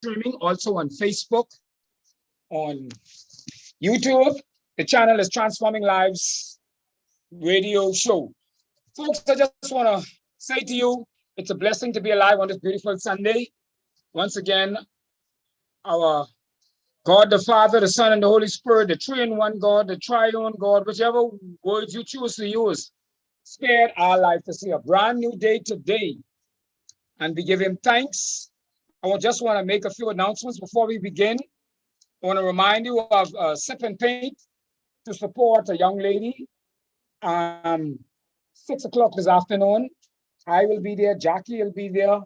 streaming also on Facebook, on YouTube. The channel is Transforming Lives Radio Show. Folks, I just want to say to you, it's a blessing to be alive on this beautiful Sunday. Once again, our God the Father, the Son, and the Holy Spirit, the three in one God, the triune God, whichever words you choose to use, spared our life to see a brand new day today. And we give him thanks. I just want to make a few announcements before we begin. I want to remind you of Sip and Paint to support a young lady. 6 o'clock this afternoon. I will be there. Jackie will be there.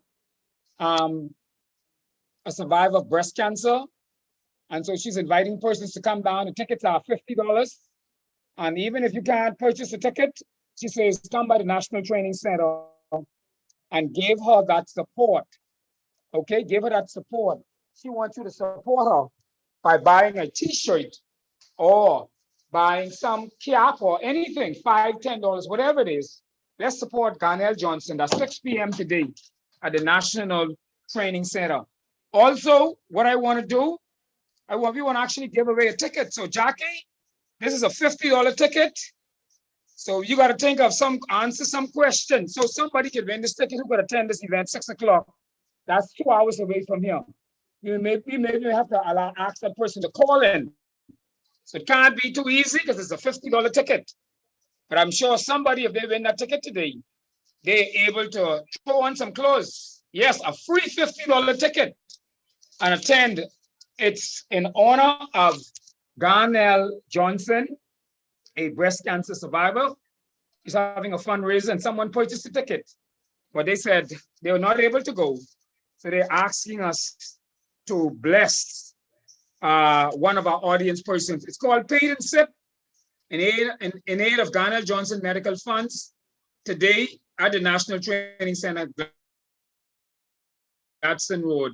A survivor of breast cancer. And so she's inviting persons to come down. The tickets are $50. And even if you can't purchase a ticket, she says, come by the National Training Center and give her that support. Okay, give her that support. She wants you to support her by buying a t-shirt or buying some cap or anything, $5, $10, whatever it is. Let's support Garnell Johnson. That's 6 p.m. today at the National Training Center. Also, what I want to do, we want to actually give away a ticket. So Jackie, this is a $50 ticket. So you got to think of answer some questions. So somebody can win this ticket who could attend this event 6 o'clock. That's 2 hours away from here. You maybe have to ask that person to call in. So it can't be too easy because it's a $50 ticket. But I'm sure somebody, if they win that ticket today, they're able to throw on some clothes. Yes, a free $50 ticket and attend. It's in honor of Garnell Johnson, a breast cancer survivor. He's having a fundraiser and someone purchased a ticket. But they said they were not able to go. So they're asking us to bless one of our audience persons. It's called Paid and Sip in aid of Garnell Johnson Medical Funds today at the National Training Center, Gadsden Road,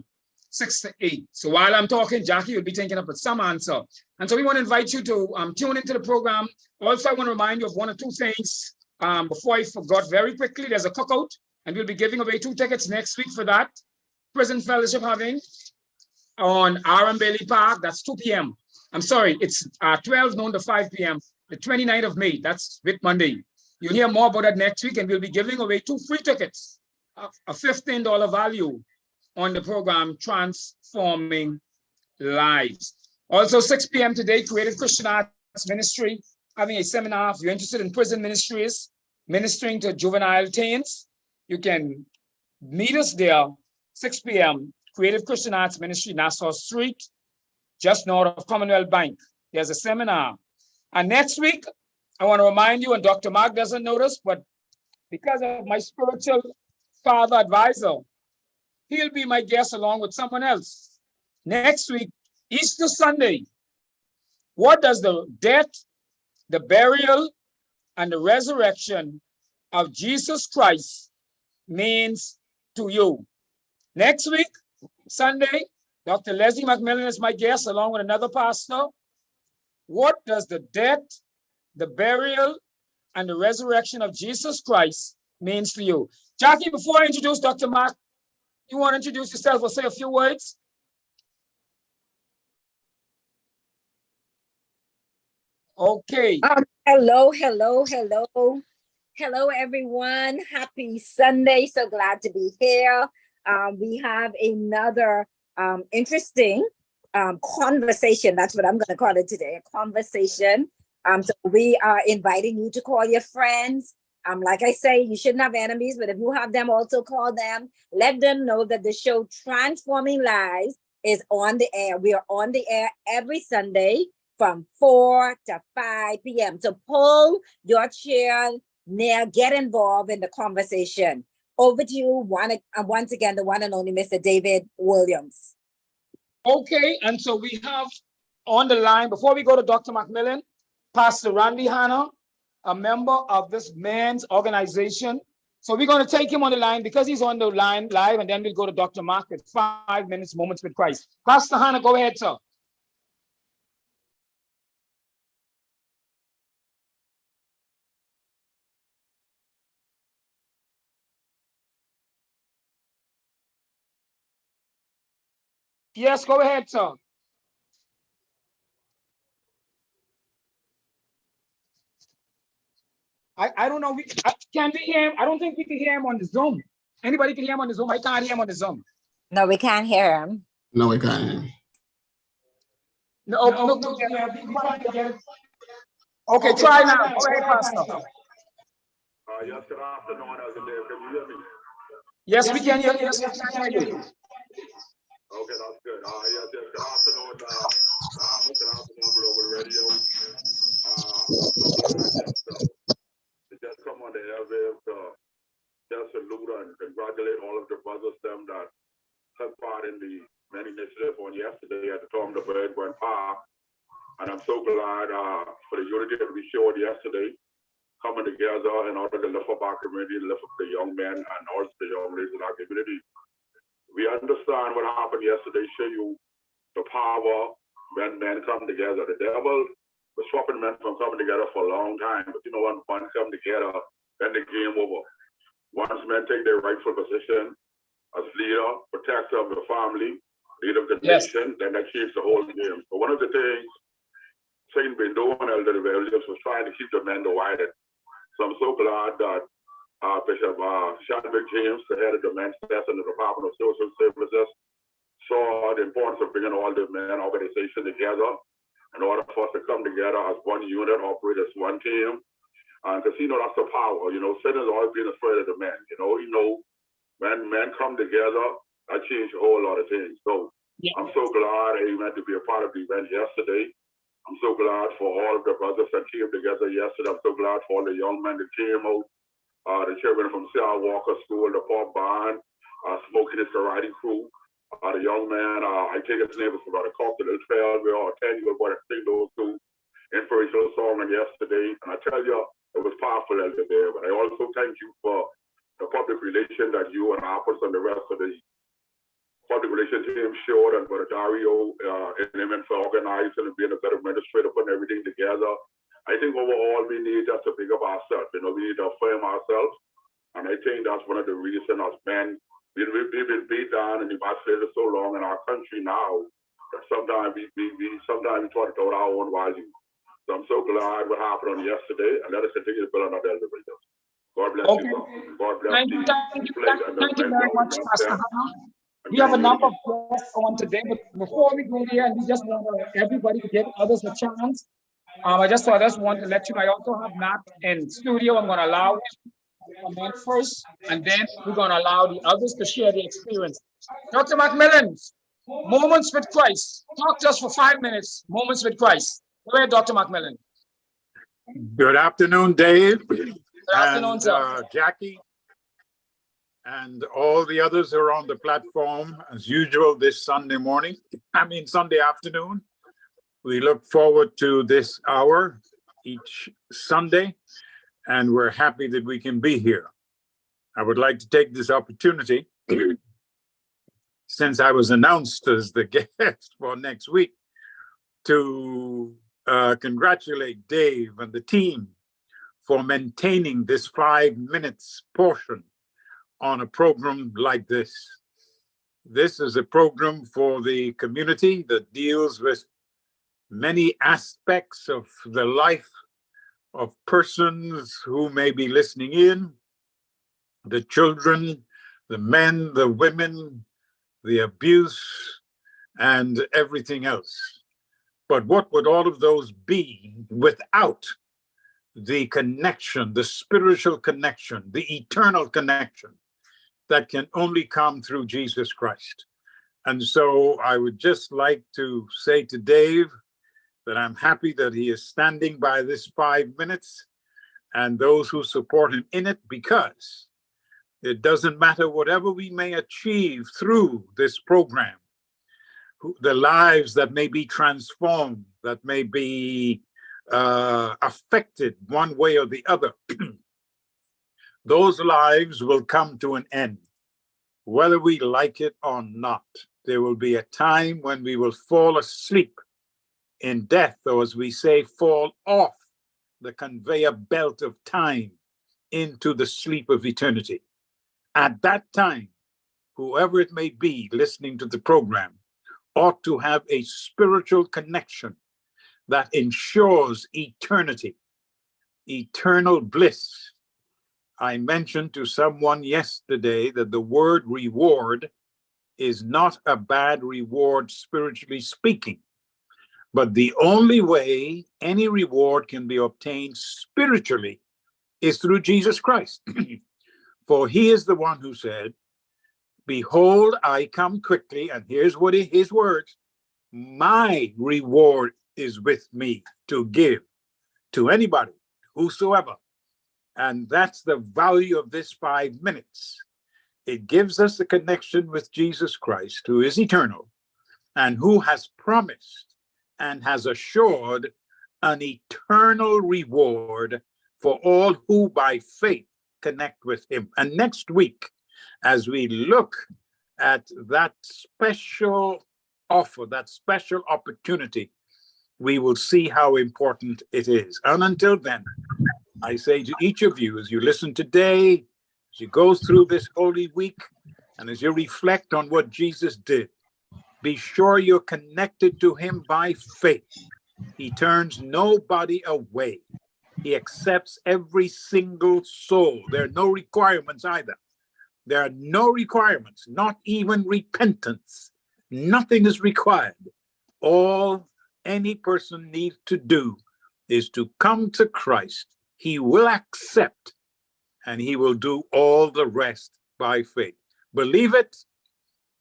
6 to 8. So while I'm talking, Jackie will be thinking up some answer. And so we want to invite you to tune into the program. Also, I want to remind you of one or two things before I forgot very quickly. There's a cookout, and we'll be giving away 2 tickets next week for that. Prison Fellowship having on R.M. Bailey Park. That's 2 p.m. I'm sorry, it's 12 noon to 5 p.m. The 29th of May. That's with Monday. You'll hear more about that next week, and we'll be giving away 2 free tickets, a $15 value on the program Transforming Lives. Also, 6 p.m. today, Creative Christian Arts Ministry having a seminar. If you're interested in prison ministries, ministering to juvenile teens, you can meet us there, 6 p.m., Creative Christian Arts Ministry, Nassau Street, just north of Commonwealth Bank. There's a seminar. And next week, I want to remind you, and Dr. Mark doesn't know this, but because of my spiritual father advisor, he'll be my guest along with someone else. Next week, Easter Sunday, what does the death, the burial, and the resurrection of Jesus Christ means to you? Next week, Sunday, Dr. Leslie McMillan is my guest along with another pastor. What does the death, the burial, and the resurrection of Jesus Christ means to you? Jackie, before I introduce Dr. Mark, you want to introduce yourself or say a few words? Okay. Hello, everyone. Happy Sunday. So glad to be here. We have another interesting conversation. That's what I'm going to call it today, a conversation. So we are inviting you to call your friends. Like I say, you shouldn't have enemies, but if you have them, also call them. Let them know that the show Transforming Lives is on the air. We are on the air every Sunday from 4 to 5 p.m. So pull your chair near, get involved in the conversation. Over to you, once again, the one and only Mr. David Williams. Okay, and so we have on the line, before we go to Dr. McMillan, Pastor Randy Hanna, a member of this men's organization. So we're going to take him on the line because he's on the line live, and then we'll go to Dr. Mark with 5 minutes, Moments with Christ. Pastor Hanna, go ahead, sir. Yes, go ahead, sir. I don't know. Can we hear him? I don't think we can hear him on the Zoom. Anybody can hear him on the Zoom? I can't hear him on the Zoom. No, we can't hear him. No, we can't. No, no, yeah, we can't get it. Okay, try now. Go ahead, Pastor. Yes, good afternoon, Elder Dave. Can you hear me? Yes, we can hear you. Yes, we can hear you. Okay, that's good. Yes, good afternoon. Good afternoon, Global Radio. I'm so glad to just come on the airwaves to just salute and congratulate all of the brothers them that took part in the many initiatives on yesterday at the Tom the Bird went Park. And I'm so glad for the unity that we showed yesterday, coming together in order to lift up our community, lift up the young men and also the young ladies in our community. We understand what happened yesterday, show you the power when men come together. The devil was stopping men from coming together for a long time, but you know, when men come together, then the game over. Once men take their rightful position as leader, protector of the family, leader of the nation, then that changes the whole game. So one of the things Satan been doing Elder Rebellious was trying to keep the men divided. So I'm so glad that Bishop Chadwick James, the head of the men's desk in the Department of Social Services, saw the importance of bringing all the men organization together in order for us to come together as one unit, operate as one team. Because that's the power. Satan has always been afraid of the men. When men come together, that changed a whole lot of things. So I'm so glad, amen, to be a part of the event yesterday. I'm so glad for all of the brothers that came together yesterday. I'm so glad for all the young men that came out, the children from C.R. Walker School, the Pop Band, Smoking His Karate Crew, the young man, I think his name was Brother Cox, the little 12-year-old or 10-year-old boy that sang those two inspirational songs yesterday. And I tell you, it was powerful Elder there. But I also thank you for the public relation that you and Apples and the rest of the public relation team showed, and Brother Dario and him for organizing and being a better administrator, putting everything together. I think overall we need just to pick up ourselves. We need to affirm ourselves. And I think that's one of the reasons as men, we've been beat down and emasculated so long in our country now that sometimes we try to throw our own values. So I'm so glad what happened on yesterday, and let us continue to build on that elder wisdom. God bless you. God bless you. Thank you very much, Pastor Hannah. We have a number of guests on today, but before we go there, and we just want everybody to give others a chance. I just want to let you know, I also have Matt in studio. I'm going to allow him to comment first, and then we're going to allow the others to share the experience. Dr. McMillan, Moments with Christ. Talk to us for 5 minutes. Moments with Christ. Go ahead, Dr. McMillan. Good afternoon, Dave. Good afternoon, sir. Jackie, and all the others are on the platform as usual this Sunday afternoon. We look forward to this hour each Sunday, and we're happy that we can be here. I would like to take this opportunity, since I was announced as the guest for next week, to congratulate Dave and the team for maintaining this 5 minutes portion on a program like this. This is a program for the community that deals with many aspects of the life of persons who may be listening in, the children, the men, the women, the abuse, and everything else. But what would all of those be without the connection, the spiritual connection, the eternal connection that can only come through Jesus Christ? And so I would just like to say to Dave that I'm happy that he is standing by this 5 minutes and those who support him in it, because it doesn't matter whatever we may achieve through this program, the lives that may be transformed, that may be affected one way or the other, those lives will come to an end, whether we like it or not. There will be a time when we will fall asleep in death, or as we say, fall off the conveyor belt of time into the sleep of eternity. At that time, whoever it may be listening to the program ought to have a spiritual connection that ensures eternity, eternal bliss. I mentioned to someone yesterday that the word reward is not a bad reward, spiritually speaking. But the only way any reward can be obtained spiritually is through Jesus Christ. For he is the one who said, behold, I come quickly, and here's what his words, my reward is with me to give to anybody, whosoever. And that's the value of this 5 minutes. It gives us a connection with Jesus Christ, who is eternal and who has promised and has assured an eternal reward for all who by faith connect with him. And next week, as we look at that special offer, that special opportunity, we will see how important it is. And until then, I say to each of you, as you listen today, as you go through this Holy Week, and as you reflect on what Jesus did, be sure you're connected to him by faith. He turns nobody away. He accepts every single soul. There are no requirements either. There are no requirements, not even repentance. Nothing is required. All any person needs to do is to come to Christ. He will accept, and he will do all the rest by faith. Believe it,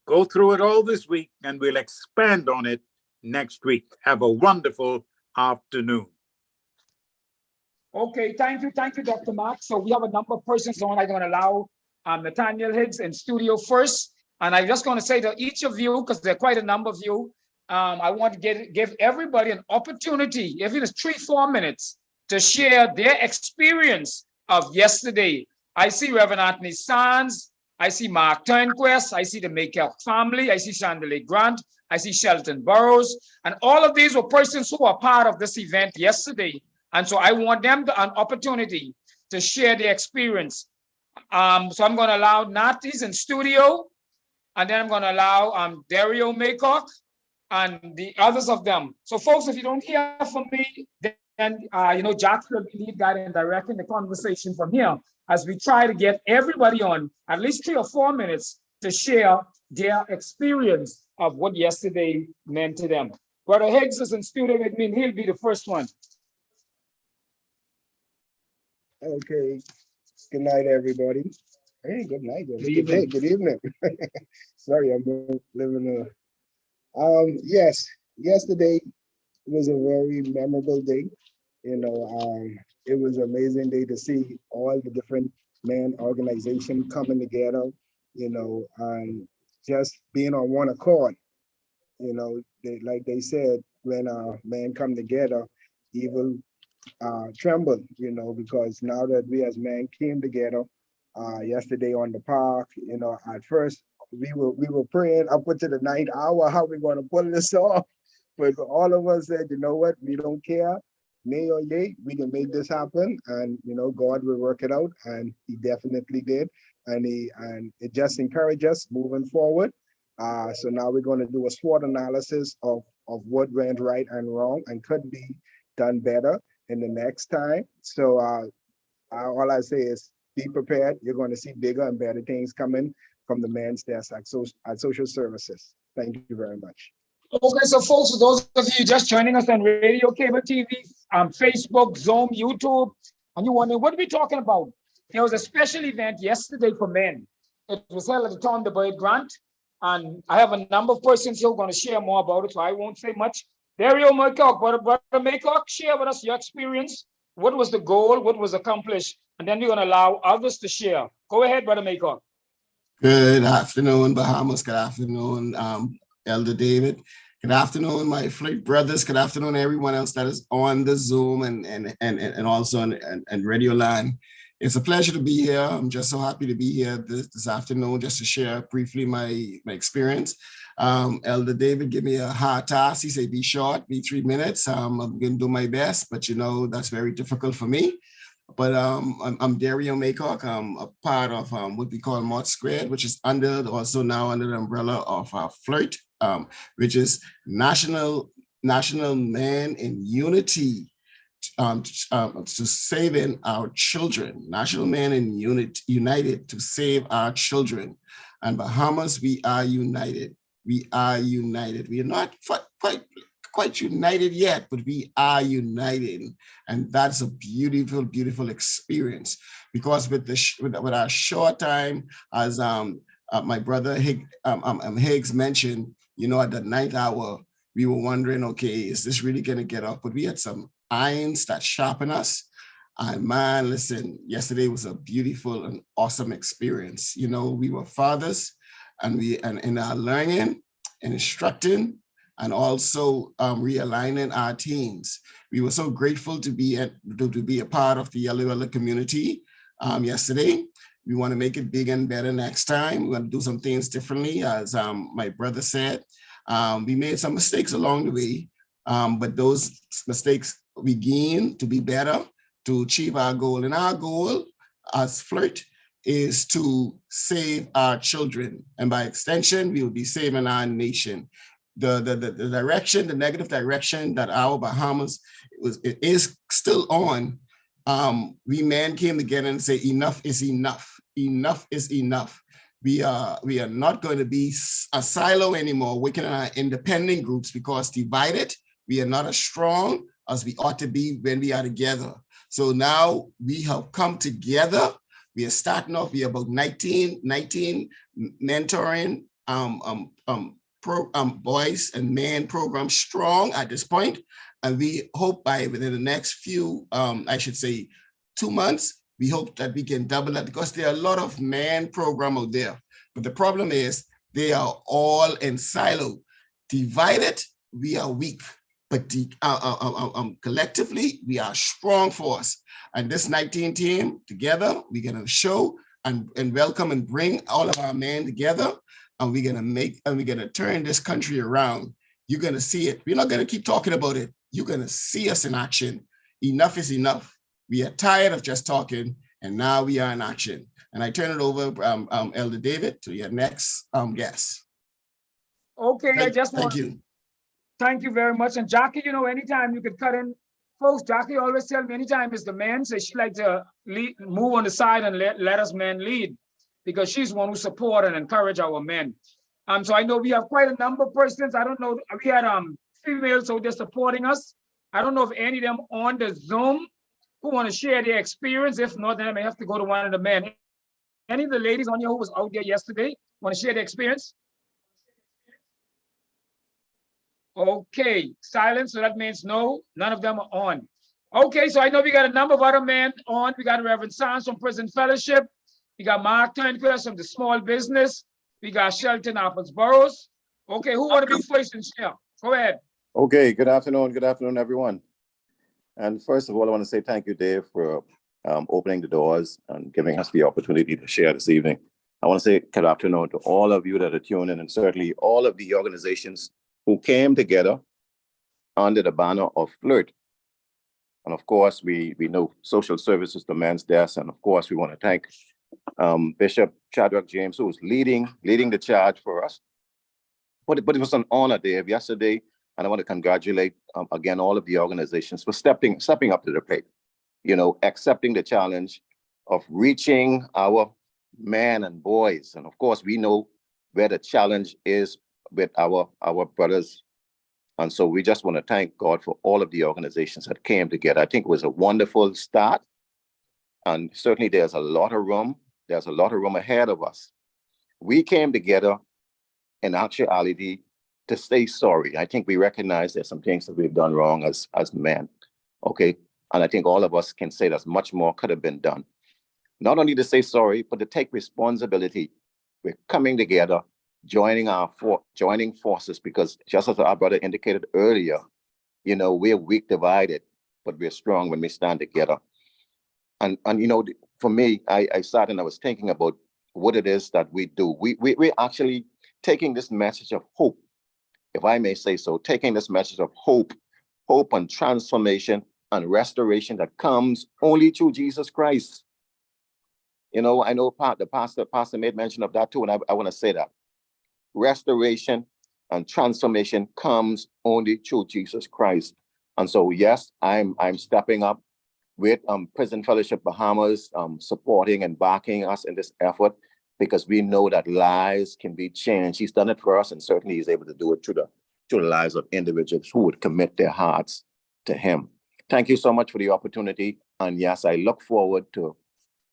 go through it all this week, and we'll expand on it next week. Have a wonderful afternoon. Okay, thank you, Dr. Mark. So we have a number of persons on. I'm going to allow Nathaniel Higgs in studio first. And I'm just going to say to each of you, because there are quite a number of you, I want to give everybody an opportunity, even if it's 3-4 minutes, to share their experience of yesterday. I see Reverend Anthony Sands, I see Mark Turnquest, I see the Maykel family, I see Chandelier Grant, I see Shelton Burrows, and all of these were persons who were part of this event yesterday. And so I want them an opportunity to share their experience. So I'm going to allow Natis in studio, and then I'm going to allow Dario Maycock and the others of them. So folks, if you don't hear from me, then Jack will be lead guide and directing the conversation from here as we try to get everybody on at least 3 or 4 minutes to share their experience of what yesterday meant to them. Brother Higgs is in studio with me, and he'll be the first one. Okay. Good night, everybody. Hey, good night. Good evening. Good evening. Sorry, I'm living yes, yesterday was a very memorable day. It was an amazing day to see all the different men organizations coming together, and just being on one accord. Like they said, when men come together, evil tremble, because now that we as men came together yesterday on the park, at first we were praying up until the 9th hour how we're going to pull this off, but all of us said, you know what, we don't care, nay or yay, we can make this happen, and God will work it out, and he definitely did, and it just encouraged us moving forward. So now we're going to do a SWOT analysis of what went right and wrong and could be done better in the next time. So all I say is be prepared. You're going to see bigger and better things coming from the men's desk at social services. Thank you very much. Okay, so folks, for those of you just joining us on radio, cable TV, Facebook, Zoom, YouTube, and you wondering what are we talking about? There was a special event yesterday for men. It was held at the Thunderbird Grant, and I have a number of persons who are going to share more about it, so I won't say much. Dario Maycock, Brother Maycock, share with us your experience. What was the goal? What was accomplished? And then we're going to allow others to share. Go ahead, Brother Maycock. Good afternoon, Bahamas. Good afternoon, Elder David. Good afternoon, my flight brothers. Good afternoon, everyone else that is on the Zoom and also on Radio Line. It's a pleasure to be here. I'm just so happy to be here this afternoon just to share briefly my experience. Elder David gave me a hard task. He said, be short, be 3 minutes. I'm going to do my best, but that's very difficult for me. But I'm Dario Maycock. I'm a part of what we call Mod Squared, which is also now under the umbrella of FLIRT, which is National Men in Unity to saving our children. National Men in United to save our children. And Bahamas, we are united. We are united. We are not quite united yet, but we are united, and that's a beautiful, beautiful experience. Because with our short time, as my brother Higgs mentioned, at the 9th hour, we were wondering, okay, is this really going to get up? But we had some irons that sharpen us. And man, listen, yesterday was a beautiful and awesome experience. We were fathers, and in our learning and instructing, and also realigning our teams. We were so grateful to be a part of the Yellow community yesterday. We want to make it big and better next time. We want to do some things differently, as my brother said. We made some mistakes along the way, but those mistakes we gain to be better, to achieve our goal. And our goal as FLIRT is to save our children. And by extension, we will be saving our nation. The direction, the negative direction that our Bahamas is still on. We men came together and say, enough is enough. Enough is enough. We are not going to be a silo anymore, working on our independent groups, because divided, we are not as strong as we ought to be when we are together. So now we have come together. We are starting off. We are about 19 mentoring boys and men program strong at this point, and we hope within the next few 2 months, we hope that we can double that, because there are a lot of men program out there, but the problem is they are all in silo. Divided, we are weak, but collectively we are a strong force. And this 19 team together, we're gonna show and welcome and bring all of our men together. And we're gonna turn this country around. You're gonna see it. We're not gonna keep talking about it. You're gonna see us in action. Enough is enough. We are tired of just talking, and now we are in action. And I turn it over, Elder David, to your next guest. Okay, Thank you very much. And Jackie, anytime you could cut in. Folks, Jackie always tell me anytime it's the men, so she like to move on the side and let us men lead, because she's one who support and encourage our men. So I know we have quite a number of persons. I don't know, we had females who are supporting us. I don't know if any of them on the Zoom who want to share their experience. If not, then I may have to go to one of the men. Any of the ladies on here who was out there yesterday want to share their experience? Okay, silence, so that means no, none of them are on. Okay, so I know we got a number of other men on. We got Reverend Sands from Prison Fellowship. We got Mark Turnquist from the Small Business. We got Shelton Apples Burroughs. Okay, who want to be first and share? Go ahead. Okay, good afternoon, everyone. And first of all, I want to say thank you, Dave, for opening the doors and giving us the opportunity to share this evening. I want to say good afternoon to all of you that are tuned in, and certainly all of the organizations who came together under the banner of FLIRT. And of course, we know Social Services, the Men's Desk, and of course, we want to thank Bishop Chadwick James, who was leading the charge for us. But it was an honor, Dave, yesterday, and I want to congratulate again all of the organizations for stepping up to the plate. Accepting the challenge of reaching our men and boys, and of course, we know where the challenge is with our brothers. And so we just want to thank God for all of the organizations that came together. I think it was a wonderful start. And certainly there's a lot of room. There's a lot of room ahead of us. We came together in actuality to say sorry. I think we recognize there's some things that we've done wrong as men. Okay. And I think all of us can say that much more could have been done. Not only to say sorry, but to take responsibility. We're coming together, joining forces, because just as our brother indicated earlier, we're weak divided, but we're strong when we stand together. And for me, I sat and I was thinking about what it is that we do. We're actually taking this message of hope, if I may say so, taking this message of hope and transformation and restoration that comes only through Jesus Christ. You know, I know the pastor made mention of that too, and I want to say that. Restoration and transformation comes only through Jesus Christ. And so, yes, I'm stepping up with Prison Fellowship Bahamas, supporting and backing us in this effort, because we know that lives can be changed. He's done it for us, and certainly he's able to do it through the lives of individuals who would commit their hearts to him. Thank you so much for the opportunity. And yes, I look forward to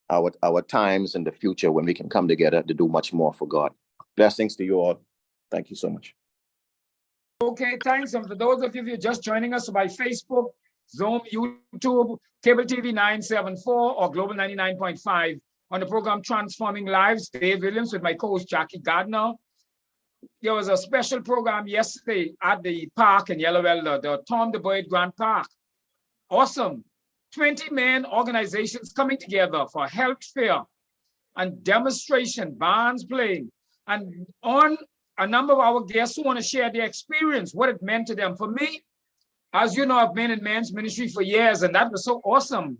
our times in the future when we can come together to do much more for God. Blessings to you all. Thank you so much. Okay, thanks. And for those of you who are just joining us by Facebook, Zoom, YouTube, Cable TV 974 or Global 99.5 on the program Transforming Lives, Dave Williams with my co-host Jackie Gardner. There was a special program yesterday at the park in Yellowell, the Tom the Boyd Grant Park. Awesome. 20 main organizations coming together for health fair and demonstration, bands playing, and on a number of our guests who want to share their experience, what it meant to them. For me, as you know, I've been in men's ministry for years, and that was so awesome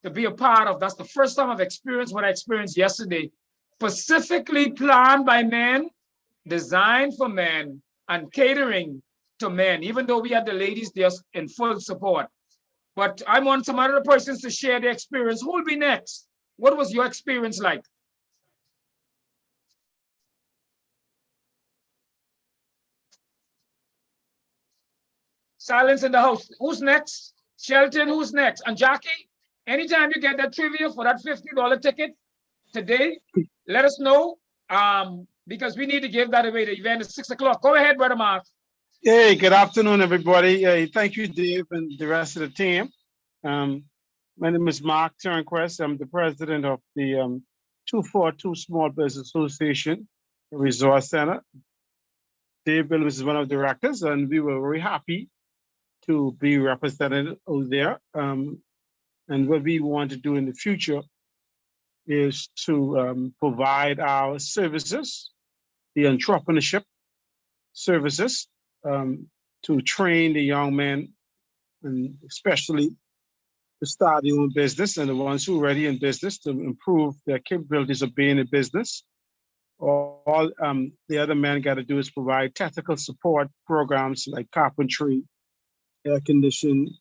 to be a part of. That's the first time I've experienced what I experienced yesterday, specifically planned by men, designed for men, and catering to men, even though we had the ladies there in full support. But I want some other persons to share their experience. Who will be next? What was your experience like? Silence in the house. Who's next? Shelton, who's next? And Jackie, anytime you get that trivia for that $50 ticket today, let us know, because we need to give that away. The event is 6 o'clock. Go ahead, Brother Mark. Hey, good afternoon, everybody. Thank you, Dave, and the rest of the team. My name is Mark Turnquest. I'm the president of the 242 Small Business Association Resource Center. Dave Williams is one of the directors, and we were very happy to be represented over there. And what we want to do in the future is to provide our services, the entrepreneurship services, to train the young men, and especially to start their own business, and the ones who are already in business to improve their capabilities of being in business. All the other men got to do is provide technical support programs like carpentry, air conditioning,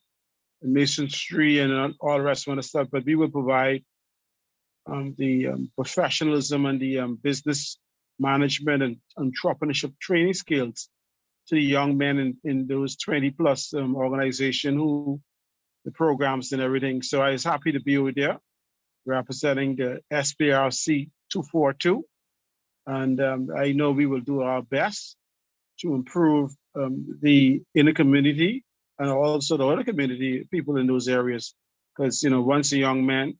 masonry, and all the rest of the stuff. But we will provide the professionalism and the business management and entrepreneurship training skills to the young men in those 20 plus organizations who the programs and everything. So I was happy to be over there representing the SBRC 242. And I know we will do our best to improve the inner community and also the other community people in those areas. Because, you know, once a young man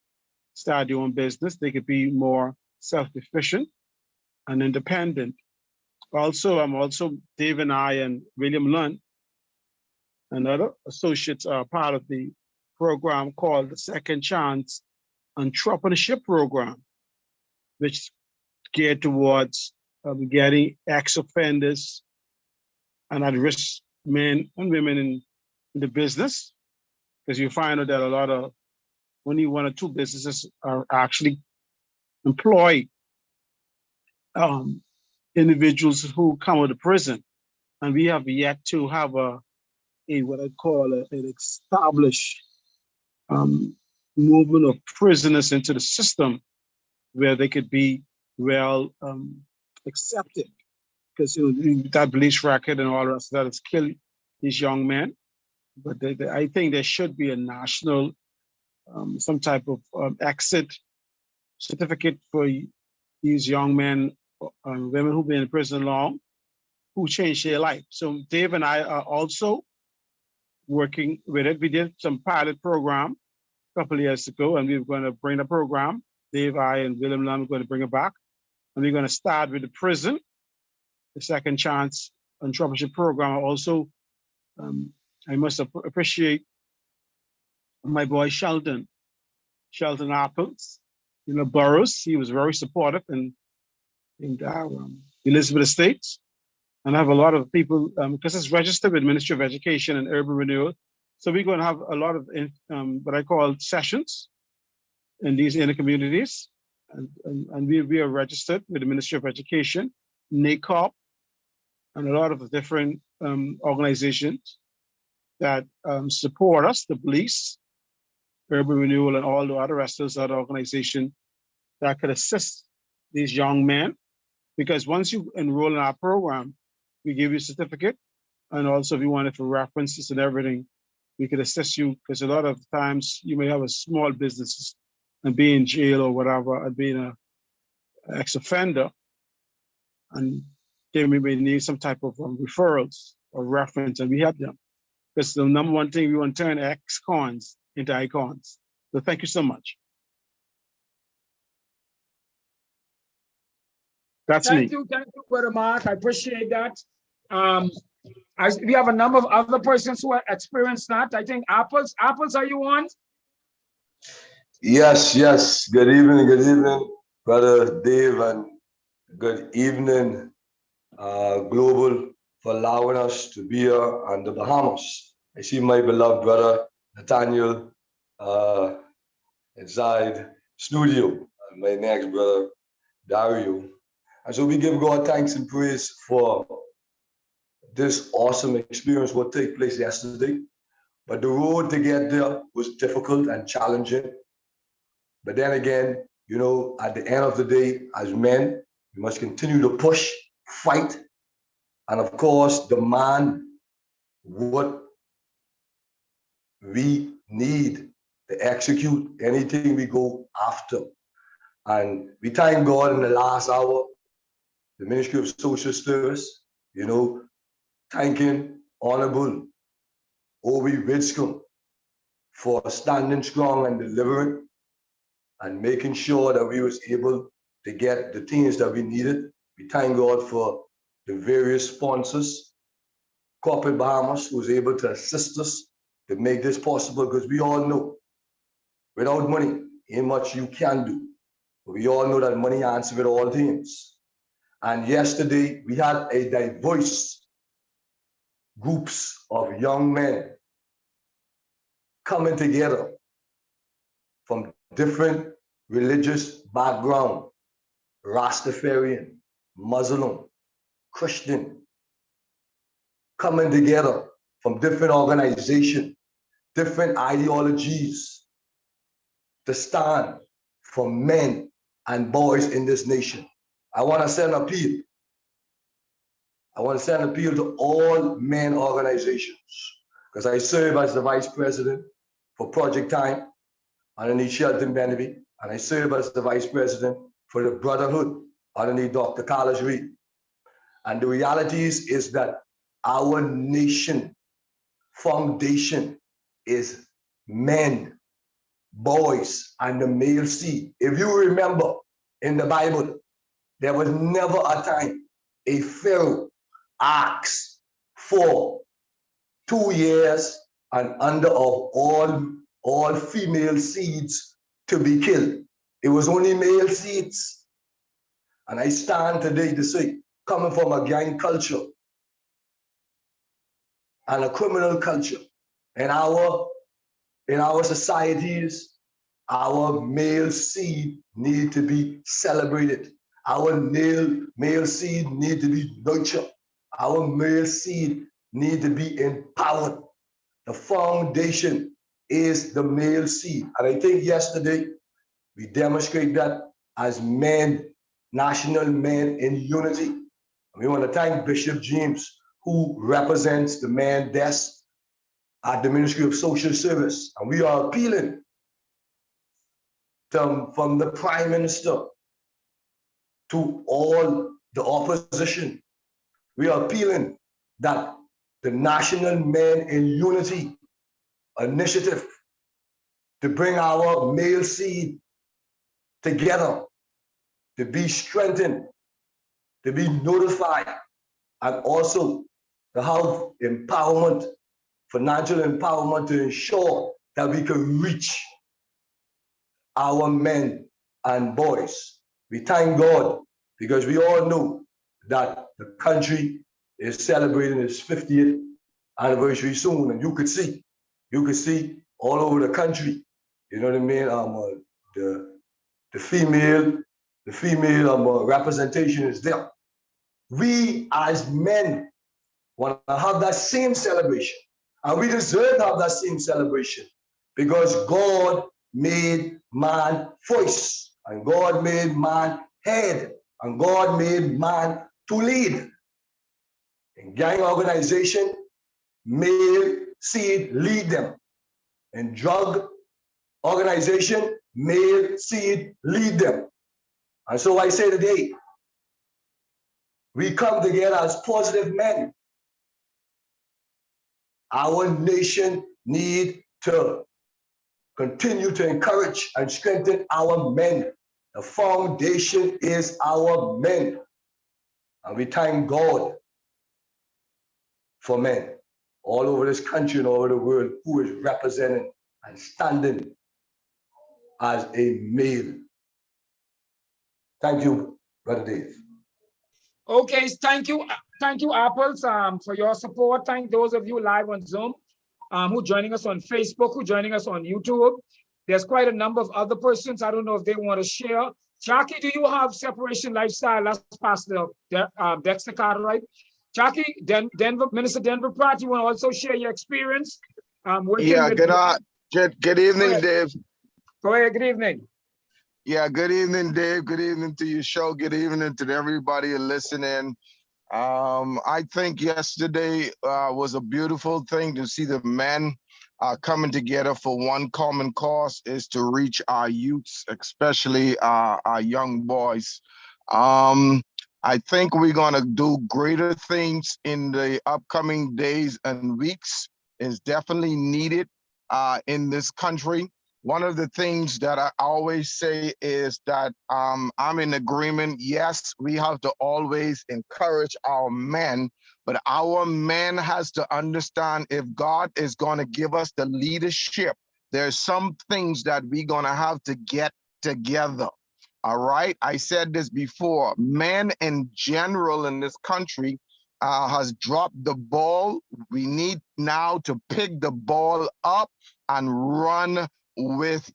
start their own business, they could be more self-efficient and independent. Also, Dave and I and William Lund and other associates are part of the program called the Second Chance Entrepreneurship Program, which geared towards getting ex-offenders and at-risk men and women in the business, because you find out that a lot of only 1 or 2 businesses are actually employ individuals who come out of prison, and we have yet to have a what I call an established movement of prisoners into the system where they could be well accepted, because that police record and all the rest of that has killed these young men. But I think there should be a national, some type of exit certificate for these young men and women who've been in prison long, who changed their life. So Dave and I are also working with it. We did some pilot program a couple of years ago, and we're going to bring the program. Dave, I, and William Lam are going to bring it back. And we're going to start with the prison, the Second Chance Entrepreneurship Program. Also, I must appreciate my boy Shelton Apples, Burroughs. He was very supportive in Elizabeth Estates. And I have a lot of people, because it's registered with Ministry of Education and Urban Renewal. So we're going to have a lot of what I call sessions in these inner communities. And we are registered with the Ministry of Education, NACOP, and a lot of the different organizations that support us, the police, Urban Renewal, and all the other rest of the other organizations that could assist these young men. Because once you enroll in our program, we give you a certificate. And also if you want it for references and everything, we could assist you, because a lot of times you may have a small business and be in jail or whatever, and being an ex-offender, and they may need some type of referrals or reference, and we help them. Because the number one thing, we want to turn ex-cons into icons. So thank you so much. That's me. Thank you, Brother Mark. I appreciate that. We have a number of other persons who have experienced that. I think Apples, are you on? Yes. Good evening, Brother Dave, and good evening, Global, for allowing us to be here on the Bahamas. I see my beloved brother Nathaniel inside studio, and my next brother Dario. And so we give God thanks and praise for this awesome experience what took place yesterday. But the road to get there was difficult and challenging. But then again, you know, at the end of the day, as men, we must continue to push, fight, and of course, demand what we need to execute anything we go after. And we thank God in the last hour, the Ministry of Social Service, you know, thanking Honorable Obi Widscombe for standing strong and delivering and making sure that we was able to get the things that we needed. We thank God for the various sponsors, Corporate Bahamas, who was able to assist us to make this possible, because we all know without money, ain't much you can do. But we all know that money answers with all things. And yesterday, we had a diverse groups of young men coming together from different religious background, Rastafarian, Muslim, Christian, coming together from different organizations, different ideologies, to stand for men and boys in this nation. I want to send an appeal. I want to send an appeal to all men organizations, because I serve as the Vice President for Project Time underneath Shelton Beneby, and I serve as the Vice President for the Brotherhood underneath Dr. Carlos Reed. And the reality is that our nation foundation is men, boys, and the male seed. If you remember in the Bible, there was never a time a Pharaoh asked for 2 years and under of all female seeds to be killed. It was only male seeds. And I stand today to say, coming from a gang culture and a criminal culture in our societies, our male seed need to be celebrated. Our male seed need to be nurtured. Our male seed need to be empowered. The foundation is the male seed. And I think yesterday we demonstrate that as men, national men in unity. And we want to thank Bishop James, who represents the man desk at the Ministry of Social Service. And we are appealing from the Prime Minister to all the opposition. We are appealing that the National Men in Unity initiative to bring our male seed together, to be strengthened, to be notified, and also to have empowerment, financial empowerment, to ensure that we can reach our men and boys. We thank God, because we all know that the country is celebrating its 50th anniversary soon, and you could see you can see all over the country. You know what I mean? The female representation is there. We as men want to have that same celebration, and we deserve to have that same celebration because God made man voice, and God made man head, and God made man to lead. In gang organization, male seed lead them. In drug organization, male seed lead them. And so I say today, we come together as positive men. Our nation needs to continue to encourage and strengthen our men. The foundation is our men. And we thank God for men all over this country and all over the world who is representing and standing as a male. Thank you, Brother Dave. Okay, thank you, Apples, for your support. Thank those of you live on Zoom, who joining us on Facebook, who joining us on YouTube. There's quite a number of other persons. I don't know if they want to share. Jackie, do you have Separation Lifestyle? Let's pass the Dexter Cartwright. Jackie, Minister Denver Pratt, you want to also share your experience? Yeah, good evening, Dave. Go ahead, good evening. Yeah, good evening, Dave. Good evening to your show. Good evening to everybody listening. I think yesterday was a beautiful thing to see the men coming together for one common cause, is to reach our youths, especially our young boys. I think we're gonna do greater things in the upcoming days and weeks. Is definitely needed in this country. One of the things that I always say is that I'm in agreement. Yes, we have to always encourage our men, but our men has to understand if God is going to give us the leadership, there's some things that we're going to have to get together. All right. I said this before. Men in general in this country has dropped the ball. We need now to pick the ball up and run with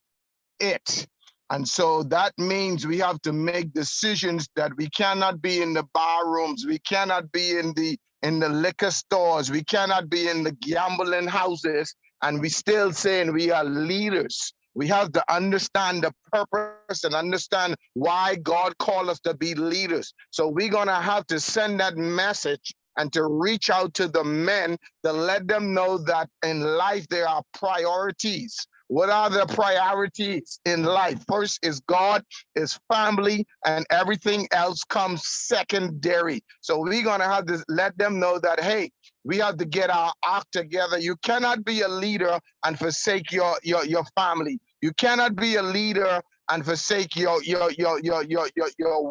it. And so that means we have to make decisions that we cannot be in the bar rooms, we cannot be in the liquor stores, we cannot be in the gambling houses, and we still saying we are leaders. We have to understand the purpose and understand why God called us to be leaders. So we're gonna have to send that message and to reach out to the men to let them know that in life there are priorities. What are the priorities in life? First is God, is family, and everything else comes secondary. So we're gonna have to let them know that, hey, we have to get our act together. You cannot be a leader and forsake your family. You cannot be a leader and forsake your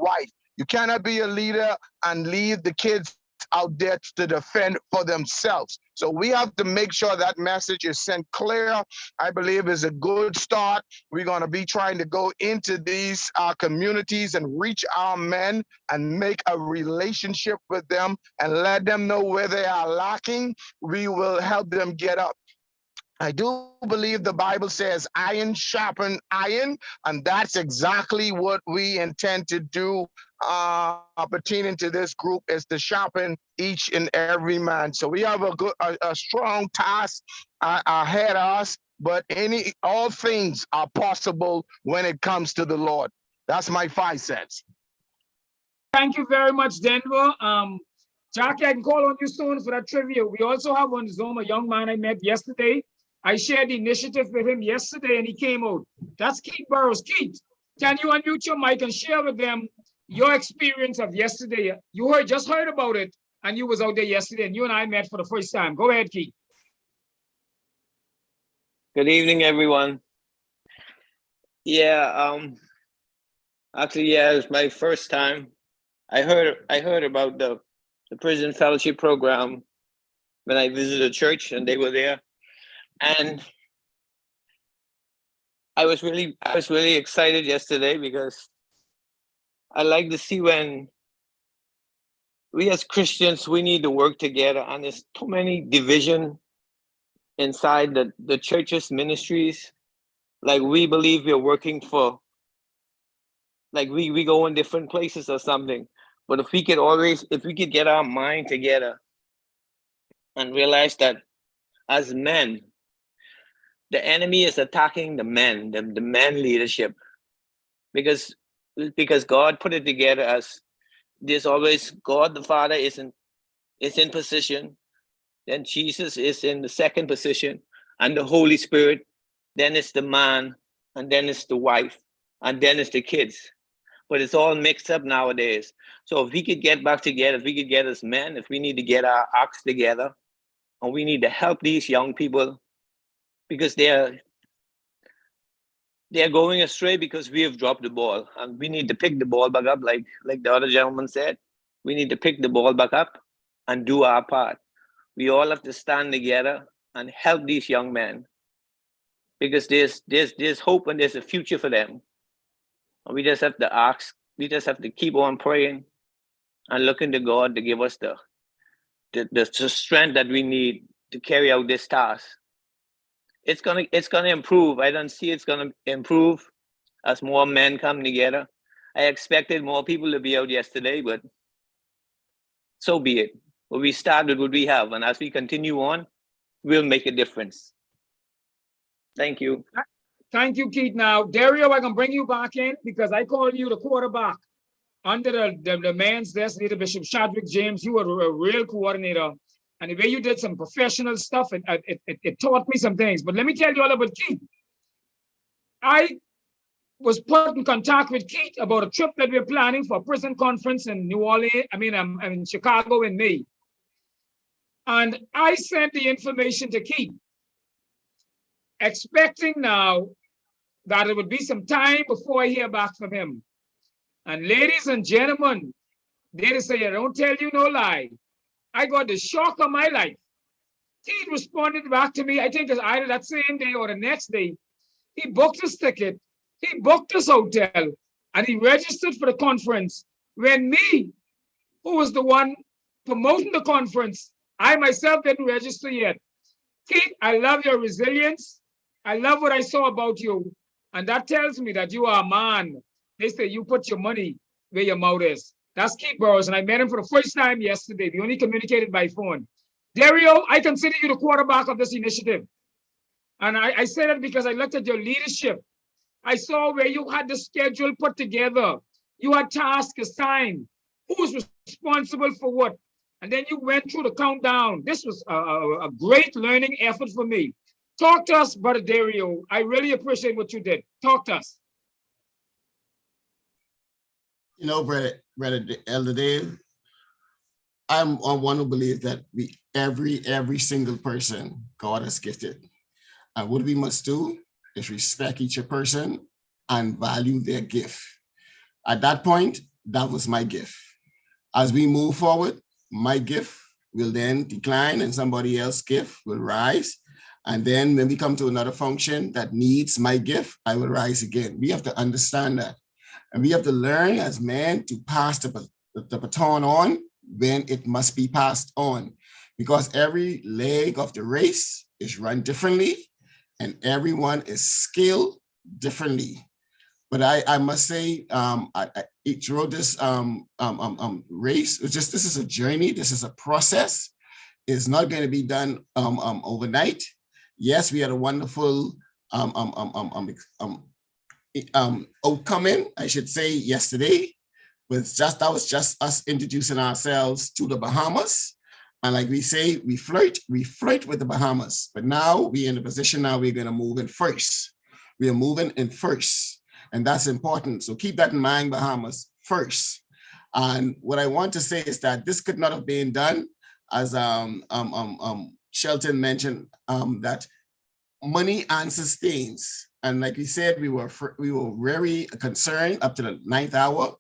wife. You cannot be a leader and leave the kids out there to defend for themselves. So we have to make sure that message is sent clear. I believe is a good start. We're going to be trying to go into these communities and reach our men and make a relationship with them and let them know where they are lacking. We will help them get up. I do believe the Bible says iron sharpen iron, and that's exactly what we intend to do pertaining to this group, is to sharpen each and every man. So we have a strong task ahead of us, but all things are possible when it comes to the Lord. That's my 5 cents. Thank you very much, Denver. Jackie, I can call on you soon for that trivia. We also have on Zoom a young man I met yesterday. I shared the initiative with him yesterday and he came out. That's Keith Burrows. Keith, can you unmute your mic and share with them your experience of yesterday? You just heard about it and you was out there yesterday and you and I met for the first time. Go ahead, Keith. Good evening, everyone. Yeah, actually, yeah, it was my first time. I heard about the prison fellowship program when I visited a church and they were there. And I was really excited yesterday because I like to see when we as Christians, we need to work together, and there's too many division inside the church's ministries. Like we believe we're working for, like we go in different places or something. But if we could get our mind together and realize that as men, the enemy is attacking the men, the men leadership, because God put it together as there's always God the Father is in position, then Jesus is in the second position, and the Holy Spirit, then it's the man, and then it's the wife, and then it's the kids. But it's all mixed up nowadays. So if we could get back together, if we could get as men, if we need to get our acts together, and we need to help these young people, because they're going astray because we have dropped the ball, and we need to pick the ball back up, like the other gentleman said. We need to pick the ball back up and do our part. We all have to stand together and help these young men, because there's hope and there's a future for them. And we just have to ask. We just have to keep on praying and looking to God to give us the strength that we need to carry out this task. It's gonna improve. I don't see it's gonna improve as more men come together. I expected more people to be out yesterday, but so be it. But we start with what we have, and as we continue on, we'll make a difference. Thank you. Thank you, Keith. Now, Dario, I can bring you back in because I call you the quarterback under the man's desk, leader Bishop Chadwick James. You were a real coordinator. And the way you did some professional stuff, it taught me some things. But let me tell you all about Keith. I was put in contact with Keith about a trip that we're planning for a prison conference in New Orleans. I'm in Chicago in May. And I sent the information to Keith, expecting now that it would be some time before I hear back from him. And ladies and gentlemen, they say, I don't tell you no lie. I got the shock of my life. Keith responded back to me, I think it's either that same day or the next day. He booked his ticket, he booked his hotel, and he registered for the conference. When me, who was the one promoting the conference, I myself didn't register yet. Keith, I love your resilience. I love what I saw about you. And that tells me that you are a man. They say you put your money where your mouth is. That's Keith Burrows, and I met him for the first time yesterday. We only communicated by phone. Dario, I consider you the quarterback of this initiative. And I say that because I looked at your leadership. I saw where you had the schedule put together. You had tasks assigned. Who's responsible for what? And then you went through the countdown. This was a great learning effort for me. Talk to us, Brother Dario. I really appreciate what you did. Talk to us. You know, Brother Elder Dave, I'm one who believes that every single person God has gifted. And what we must do is respect each person and value their gift. At that point, that was my gift. As we move forward, my gift will then decline and somebody else's gift will rise. And then when we come to another function that needs my gift, I will rise again. We have to understand that. And we have to learn as men to pass the baton on when it must be passed on. Because every leg of the race is run differently and everyone is skilled differently. But I must say, through this race, this is a journey, this is a process. It's not going to be done overnight. Yes, we had a wonderful outcoming, I should say, yesterday. That was just us introducing ourselves to the Bahamas. And like we say, we flirt with the Bahamas. But now we're in a position now we're going to move in first. We are moving in first. And that's important. So keep that in mind, Bahamas first. And what I want to say is that this could not have been done, as Shelton mentioned, that money answers things. And like we said, we were very concerned up to the 9th hour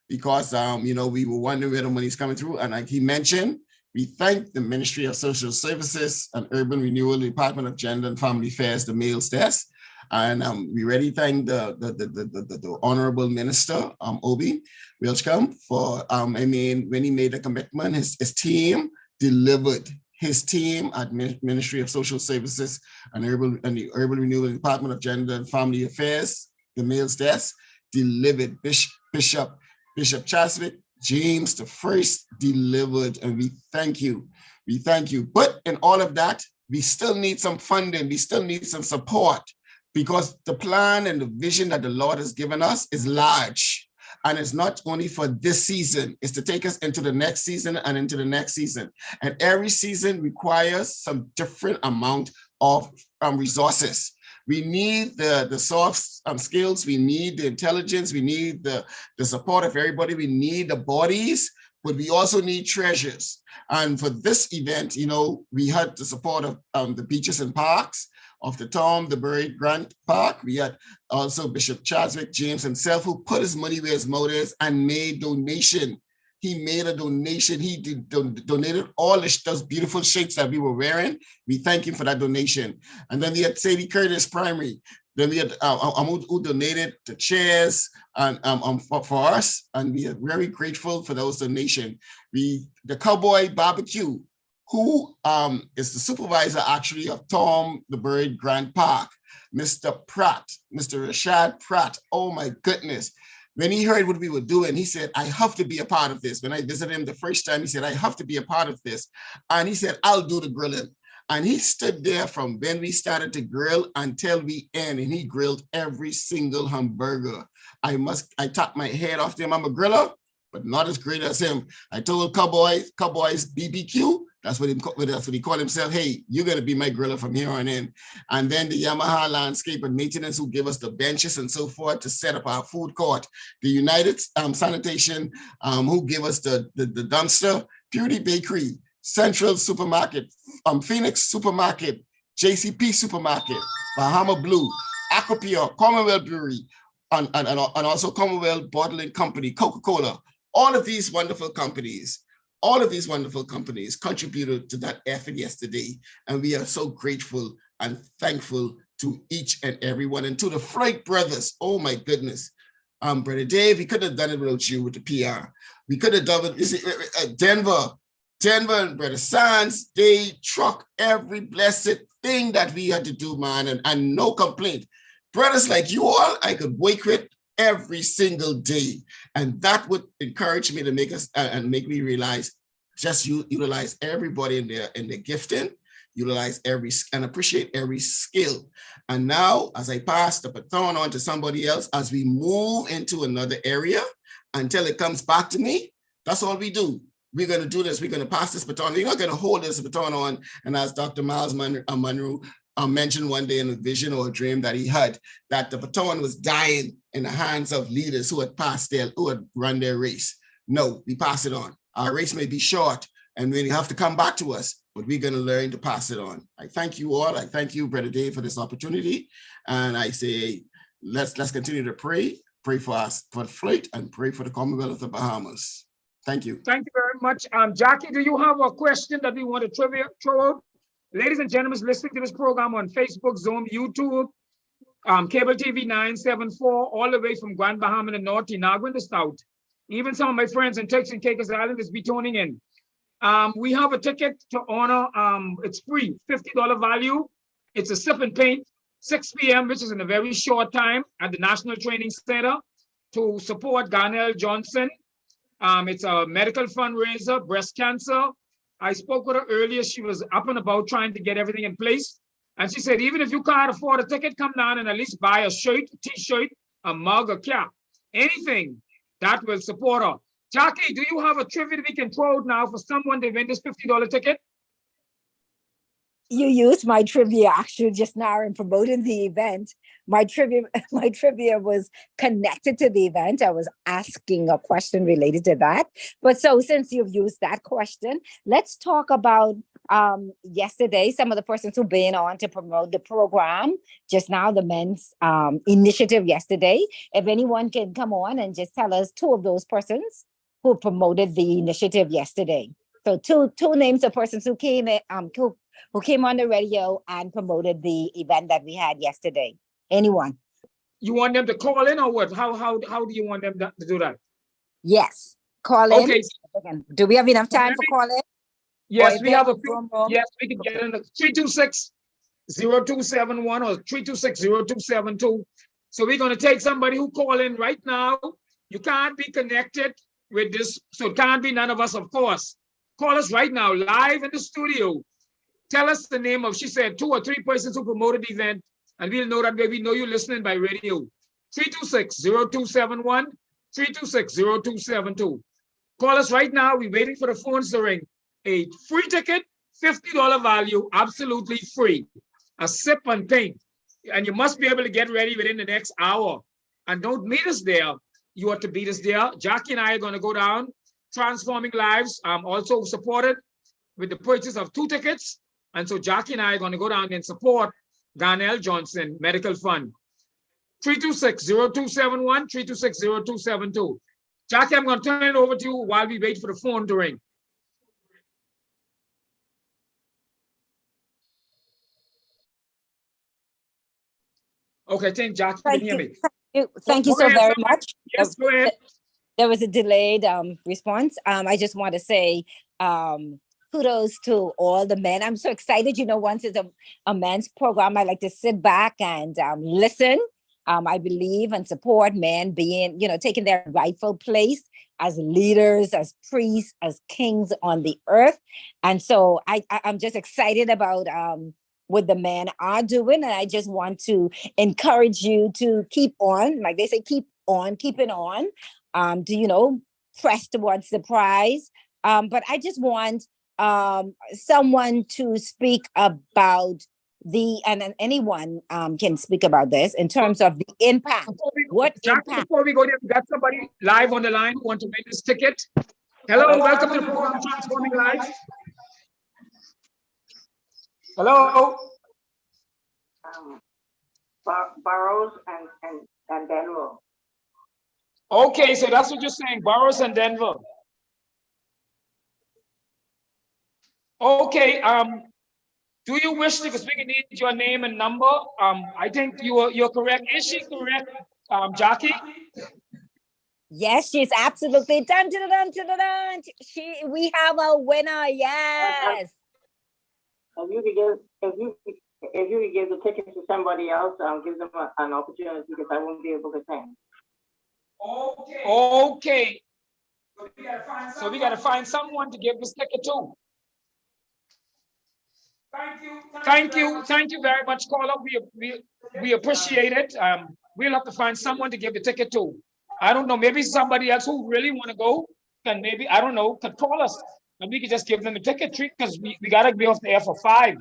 because we were wondering where the money is coming through. And like he mentioned, we thank the Ministry of Social Services and Urban Renewal, the Department of Gender and Family Affairs, the males desk. And we really thank the Honorable Minister, Obi Welchcombe, for, when he made the commitment, his team delivered. his team at Ministry of Social Services and the Urban Renewal Department of Gender and Family Affairs, the male's desk, delivered. Bishop Chaswick, James the First delivered, and we thank you. We thank you. But in all of that, we still need some funding. We still need some support, because the plan and the vision that the Lord has given us is large. And it's not only for this season, it's to take us into the next season and into the next season. And every season requires some different amount of resources. We need the soft skills, we need the intelligence, we need the support of everybody, we need the bodies, but we also need treasures. And for this event, you know, we had the support of the Beaches and Parks, of the Tom the Buried Grant Park. We had also Bishop Chaswick, James himself, who put his money where his mouth is and made donation. He made a donation. He donated all those beautiful shirts that we were wearing. We thank him for that donation. And then we had Sadie Curtis Primary. Then we had Amud, who donated the chairs and for us, and we are very grateful for those donations. The Cowboy Barbecue, who is the supervisor actually of Tom the Buried Grant Park, Mr. Pratt, Mr. Rashad Pratt. Oh my goodness. When he heard what we were doing, he said, I have to be a part of this. When I visited him the first time, he said, I have to be a part of this. And he said, I'll do the grilling. And he stood there from when we started to grill until we end, and he grilled every single hamburger. I topped my head off to him. I'm a griller, but not as great as him. I told Cowboys BBQ, that's what he called himself. Hey, you're going to be my griller from here on in. And then the Yamaha Landscape and Maintenance, who give us the benches and so forth to set up our food court. The United Sanitation, who give us the dumpster. Purity Bakery, Central Supermarket, Phoenix Supermarket, JCP Supermarket, Bahama Blue, Aquapure, Commonwealth Brewery, and also Commonwealth Bottling Company, Coca-Cola. All of these wonderful companies contributed to that effort yesterday. And we are so grateful and thankful to each and every one. And to the Floyd brothers, oh my goodness. Brother Dave, we could have done it without you with the PR. We could have done it, Denver and Brother Sands, they truck every blessed thing that we had to do, man, and no complaint. Brothers like you all, I could work with every single day. And that would encourage me to make us and make me realize, just utilize everybody in their gifting, utilize and appreciate every skill. And now, as I pass the baton on to somebody else, as we move into another area until it comes back to me, that's all we do. We're going to do this. We're going to pass this baton. We're not going to hold this baton on. And as Dr. Miles Monroe mentioned one day in a vision or a dream that he had, that the baton was dying in the hands of leaders who had run their race. No, we pass it on. Our race may be short and we have to come back to us, but we're going to learn to pass it on. I thank you all. I thank you, Brother Dave, for this opportunity. And I say, let's continue to pray for us, for Floyd, and pray for the Commonwealth of the Bahamas. Thank you. Thank you very much. Jackie, do you have a question that we want to throw out? Ladies and gentlemen listening to this program on Facebook, Zoom, YouTube, Cable TV 974, all the way from Grand Bahama in the north, Inagua in the south. Even some of my friends in Turks and Caicos Islands be tuning in. We have a ticket to honor, it's free, $50 value. It's a sip and paint, 6 p.m., which is in a very short time at the National Training Center to support Garnell Johnson. It's a medical fundraiser, breast cancer. I spoke with her earlier. She was up and about trying to get everything in place. And she said, even if you can't afford a ticket, come down and at least buy a shirt, a t-shirt, a mug, a cap, anything that will support her. Jackie, do you have a trivia that we can throw out now for someone to win this $50 ticket? You used my trivia actually just now in promoting the event. My trivia was connected to the event. I was asking a question related to that. But so since you've used that question, let's talk about yesterday, some of the persons who've been on to promote the program. Just now, the men's initiative yesterday. If anyone can come on and just tell us two of those persons who promoted the initiative yesterday. So two names of persons who came in, who came on the radio and promoted the event that we had yesterday. Anyone? You want them to call in or what? How do you want them to do that? Yes, call in. Okay. Do we have enough time for call in? Yes, we have a few. yes, we can get in the 326-0271 or 326-0272. So we're going to take somebody who call in right now. You can't be connected with this, so it can't be none of us, of course. Call us right now, live in the studio. Tell us the name of, she said, 2 or 3 persons who promoted the event, and we'll know that way. We know you're listening by radio. 326-0271, 326-0272. Call us right now. We're waiting for the phones to ring. A free ticket, $50 value, absolutely free. A sip and paint. And you must be able to get ready within the next hour. And don't meet us there. You are to beat us there. Jackie and I are going to go down, transforming lives. I'm also supported with the purchase of 2 tickets. And so Jackie and I are going to go down and support Darnell Johnson Medical Fund. 326-0271, 326-0272. Jackie, I'm going to turn it over to you while we wait for the phone to ring. Okay, thank Jackie. Can you hear me? Thank you so very much. Yes, go ahead. There was a delayed response. I just want to say kudos to all the men. I'm so excited. You know, once it's a men's program, I like to sit back and listen. I believe and support men being, taking their rightful place as leaders, as priests, as kings on the earth. And so I'm just excited about what the men are doing. And I just want to encourage you to keep on, like they say, keep on, keeping on, to, press towards the prize. But I just want someone to speak about and anyone can speak about this in terms of the impact. Before we go there, we got somebody live on the line who want to win this ticket. Hello, welcome to the program Transforming Lives. Hello. Burroughs and Denver. Okay, so that's what you're saying, Burroughs and Denver. Okay, do you wish to speak? Need your name and number? I think you're correct. Is she correct, Jackie? Yes, she's absolutely done. We have a winner. Yes. If you could give the ticket to somebody else, give them an opportunity because I won't be able to sing. Okay. So we gotta find someone to give this ticket to. Thank you very much, caller. We appreciate it. We'll have to find someone to give the ticket to. I don't know, maybe somebody else who really want to go can maybe, I don't know, could call us and we could just give them a ticket treat because we gotta be off the air for 5.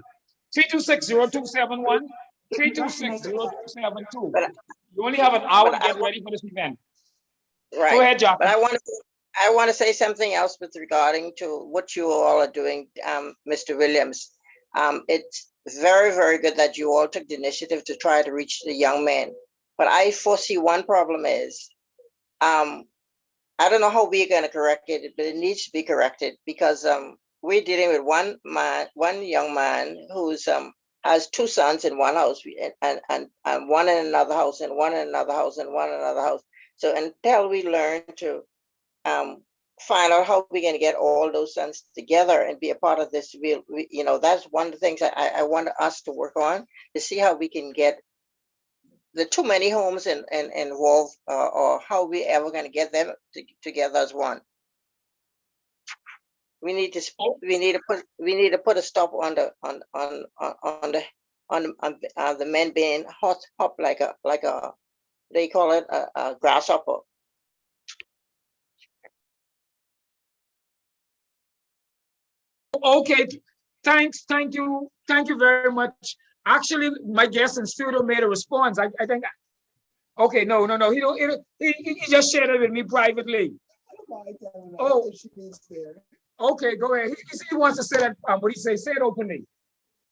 326-0271, 326-0272. You only have an hour to get ready for this event. Right. Go ahead, Jackie. But I want to say something else with regarding to what you all are doing, Mr. Williams. It's very, very good that you all took the initiative to try to reach the young men. But I foresee one problem is, I don't know how we're going to correct it, but it needs to be corrected because we're dealing with one young man who's has 2 sons in one house and one in another house and one in another house and one in another house. So until we learn to find out how we're going to get all those sons together and be a part of this, we that's one of the things I want us to work on to see how we can get the too many homes involved or how we ever going to get them together as one. We need to put a stop on the men being hot up like a they call it a grasshopper. Okay, thank you very much. Actually, my guest in studio made a response. I think. Okay, no. He just shared it with me privately. Oh, okay, go ahead. He wants to say that. What he say? Say it openly.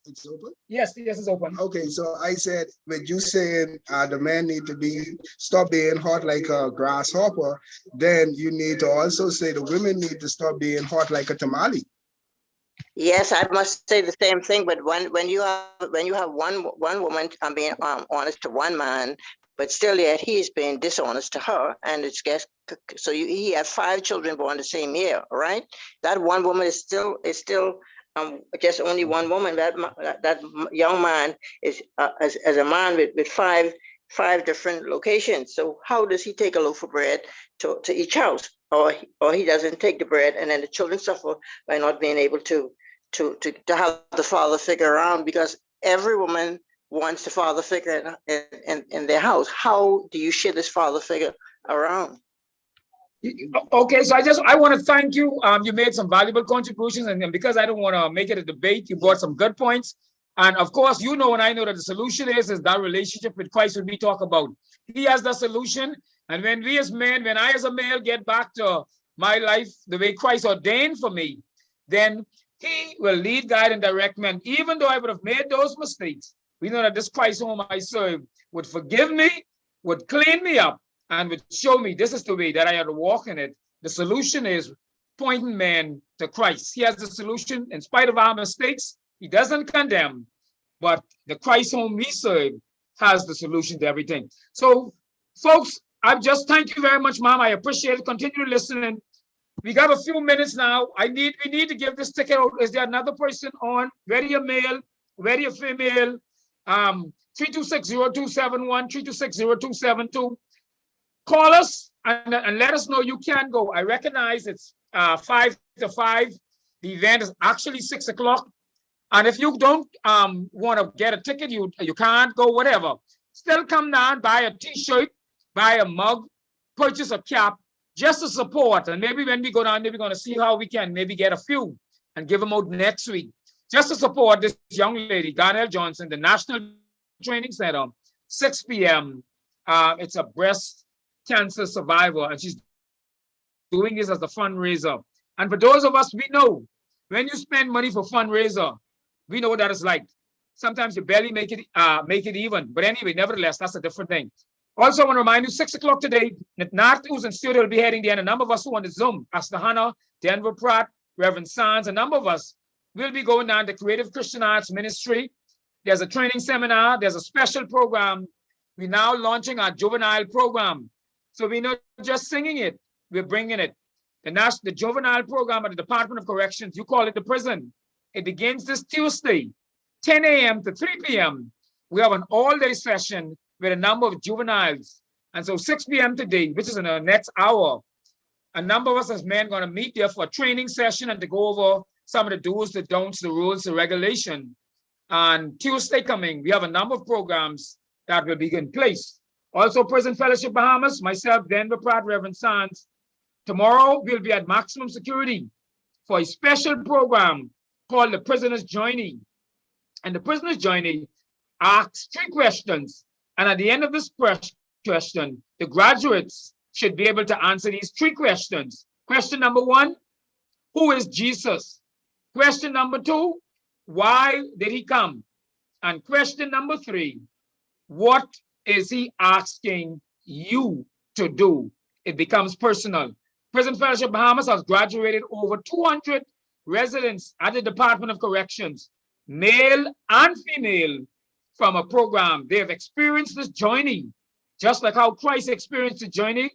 It's open? Yes, it's open. Okay, so I said, with you saying the men need to stop being hot like a grasshopper, then you need to also say the women need to stop being hot like a tamale. Yes, I must say the same thing. But when you have one woman being honest to one man, but still yet he's being dishonest to her, and it's So he had 5 children born the same year, right? That one woman is still just only one woman. That young man is as a man with five different locations. So how does he take a loaf of bread to each house, or he doesn't take the bread, and then the children suffer by not being able to have the father figure around, because every woman wants the father figure in their house. How do you share this father figure around? Okay, so I want to thank you. You made some valuable contributions, and because I don't want to make it a debate, you brought some good points. And of course, you know, and I know that the solution is that relationship with Christ when we talk about. He has the solution. And when we as men, when I as a male get back to my life the way Christ ordained for me, then he will lead, guide, and direct me. And even though I would have made those mistakes, we know that this Christ whom I serve would forgive me, would clean me up, and would show me this is the way that I had to walk in it. The solution is pointing men to Christ. He has the solution in spite of our mistakes. He doesn't condemn, but the Christ whom we serve has the solution to everything. So, folks, I just thank you very much, Mom. I appreciate it. Continue listening. We got a few minutes now. We need to give this ticket out. Is there another person on? Ready a male, ready a female? 326-0271, 326-0272. Call us and let us know you can go. I recognize it's 5 to 5. The event is actually 6 o'clock. And if you don't want to get a ticket, you can't go, whatever. Still come down, buy a t-shirt, buy a mug, purchase a cap, just to support. And maybe when we go down there, we're going to see how we can maybe get a few and give them out next week. Just to support this young lady, Garnell Johnson, the National Training Center, 6 p.m. It's a breast cancer survivor, and she's doing this as a fundraiser. And for those of us, we know when you spend money for fundraiser, we know what that is like. Sometimes you barely make it even. But anyway, nevertheless, that's a different thing. Also, I want to remind you, 6 o'clock today, Nath, who's in studio, will be heading there, and a number of us who on the Zoom, Pastor Hannah, Denver Pratt, Reverend Sands, a number of us will be going down to Creative Christian Arts Ministry. There's a training seminar. There's a special program. We're now launching our juvenile program. So we're not just singing it, we're bringing it. The juvenile program at the Department of Corrections, you call it the prison. It begins this Tuesday, 10 a.m. to 3 p.m. We have an all-day session with a number of juveniles. And so 6 p.m. today, which is in the next hour, a number of us as men are going to meet there for a training session and to go over some of the do's, the don'ts, the rules, the regulation. And Tuesday coming, we have a number of programs that will be in place. Also, Prison Fellowship Bahamas, myself, Denver Pratt, Reverend Sands. Tomorrow, we'll be at maximum security for a special program called the Prisoner's Journey. And the Prisoner's Journey asks 3 questions. And at the end of this question, the graduates should be able to answer these 3 questions. Question number 1, who is Jesus? Question number 2, why did he come? And question number 3, what is he asking you to do? It becomes personal. Prison Fellowship Bahamas has graduated over 200 residents at the Department of Corrections, male and female, from a program. They have experienced this journey, just like how Christ experienced the journey.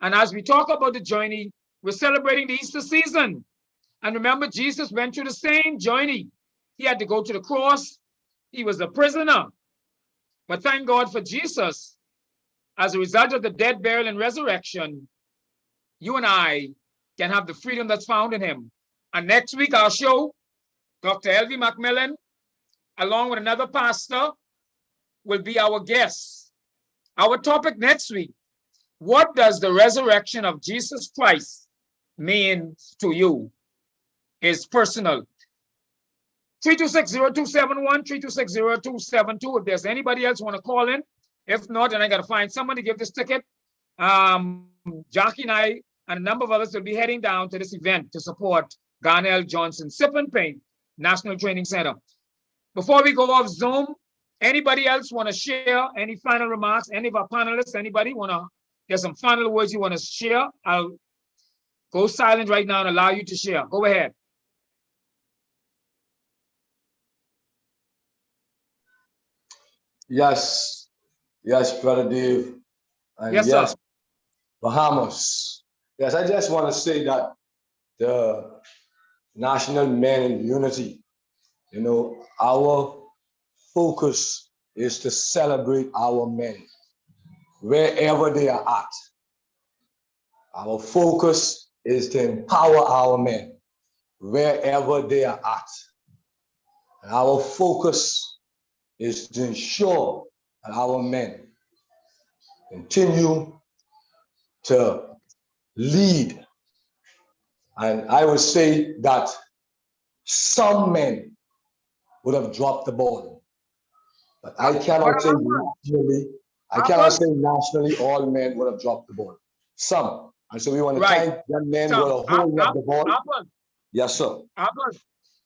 And as we talk about the journey, we're celebrating the Easter season. And remember, Jesus went through the same journey. He had to go to the cross. He was a prisoner. But thank God for Jesus. As a result of the death, burial, and resurrection, you and I can have the freedom that's found in him. And next week, our show, Dr. Elvie McMillan, along with another pastor, will be our guests. Our topic next week, what does the resurrection of Jesus Christ mean to you? Is personal. 326-0271, 326-0272. If there's anybody else want to call in, if not, then I got to find someone to give this ticket. Jackie and I and a number of others will be heading down to this event to support Garnell Johnson Sip and Paint National Training Center. Before we go off Zoom, anybody else want to share any final remarks? Any of our panelists, anybody want to, there's some final words you want to share? I'll go silent right now and allow you to share. Go ahead. Yes, Brother Dave. And Yes, sir. Bahamas. Yes, I just want to say that the National Men in Unity, you know, our focus is to celebrate our men wherever they are at. Our focus is to empower our men wherever they are at. And our focus is to ensure that our men continue to lead. And I would say that some men would have dropped the ball, but I cannot say nationally. I cannot say nationally all men would have dropped the ball. Some, and so we want to thank them men who are holding up the ball. Yes, sir.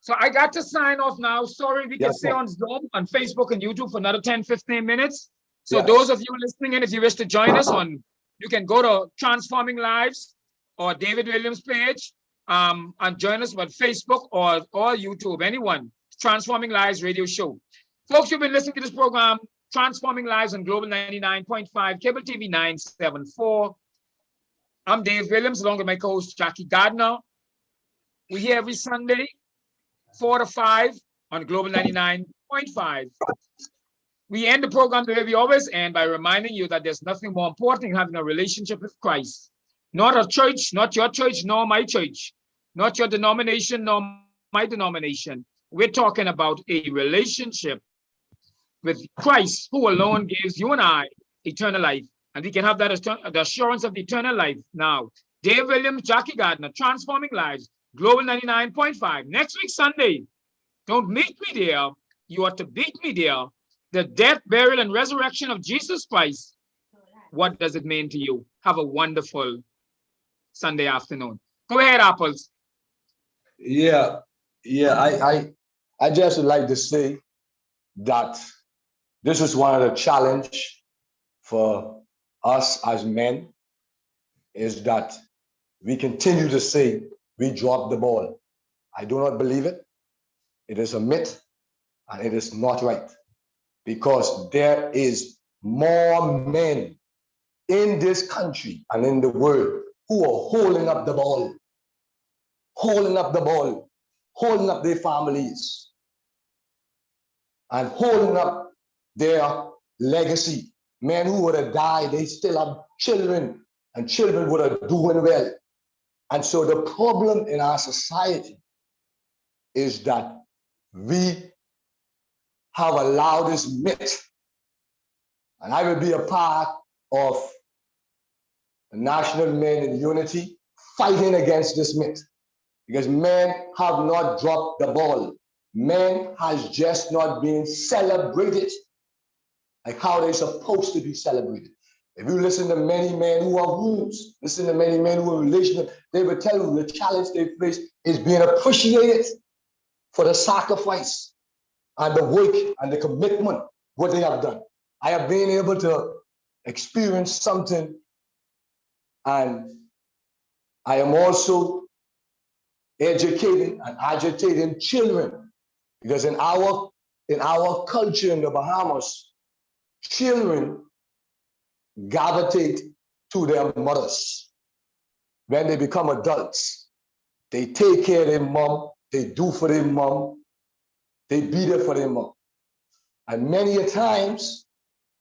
So I got to sign off now. Sorry, we can stay on Zoom, on Facebook and YouTube for another 10, 15 minutes. So those of you listening in, if you wish to join us on, you can go to Transforming Lives or David Williams page and join us on Facebook or YouTube, anyone. Transforming Lives radio show. Folks, you've been listening to this program, Transforming Lives on Global 99.5, Cable TV 974. I'm Dave Williams, along with my co-host Jackie Gardner. We're here every Sunday, 4 to 5 on Global 99.5. We end the program the way we always end by reminding you that there's nothing more important than having a relationship with Christ. Not a church, not your church, nor my church, not your denomination, nor my denomination. We're talking about a relationship with Christ, who alone gives you and I eternal life. And we can have that the assurance of the eternal life now. Dave Williams, Jackie Gardner, Transforming Lives, Global 99.5. Next week, Sunday. Don't meet me there. You are to beat me there. The death, burial, and resurrection of Jesus Christ. What does it mean to you? Have a wonderful Sunday afternoon. Go ahead, Apples. Yeah, I just would like to say that this is one of the challenge for us as men, is that we continue to say we dropped the ball. I do not believe it. It is a myth and it is not right, because there is more men in this country and in the world who are holding up the ball, holding up their families and holding up their legacy. Men who would have died, they still have children, and children would have doing well. And so the problem in our society is that we have allowed this myth, and I will be a part of the National Men in Unity fighting against this myth, because men have not dropped the ball. Men has just not been celebrated like how they're supposed to be celebrated. If you listen to many men who are wounds, listen to many men who are in relationship, they will tell you the challenge they face is being appreciated for the sacrifice and the work and the commitment, what they have done. I have been able to experience something, and I am also educating and agitating children, because in our culture in the Bahamas, children gravitate to their mothers. When they become adults, they take care of their mom, they do for their mom, they be there for their mom. And many a times,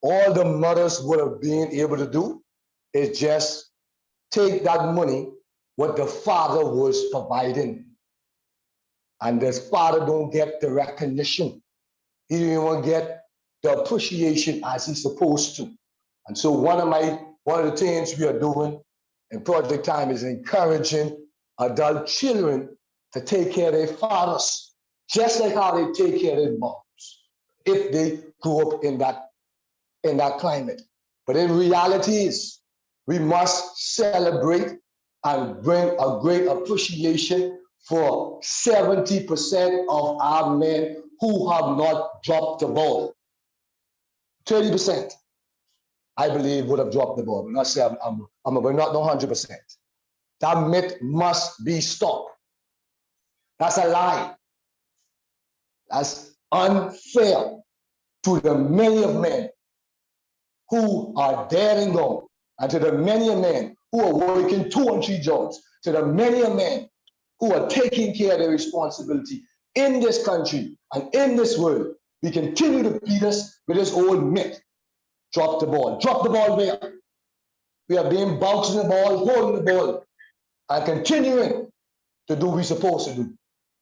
all the mothers would have been able to do is just take that money, what the father was providing. And the father don't get the recognition. He don't even get the appreciation as he's supposed to. And so one of the things we are doing in Project Time is encouraging adult children to take care of their fathers, just like how they take care of their moms, if they grew up in that climate. But in reality, we must celebrate and bring a great appreciation for 70% of our men who have not dropped the ball. 30%, I believe, would have dropped the ball. I'm not saying but not 100%. That myth must be stopped. That's a lie. That's unfair to the many of men who are daring on And to the many men who are working 2 and 3 jobs, to the many men who are taking care of their responsibility in this country and in this world, we continue to beat us with this old myth. Drop the ball. Drop the ball where? We are being bouncing the ball, holding the ball, and continuing to do what we're supposed to do.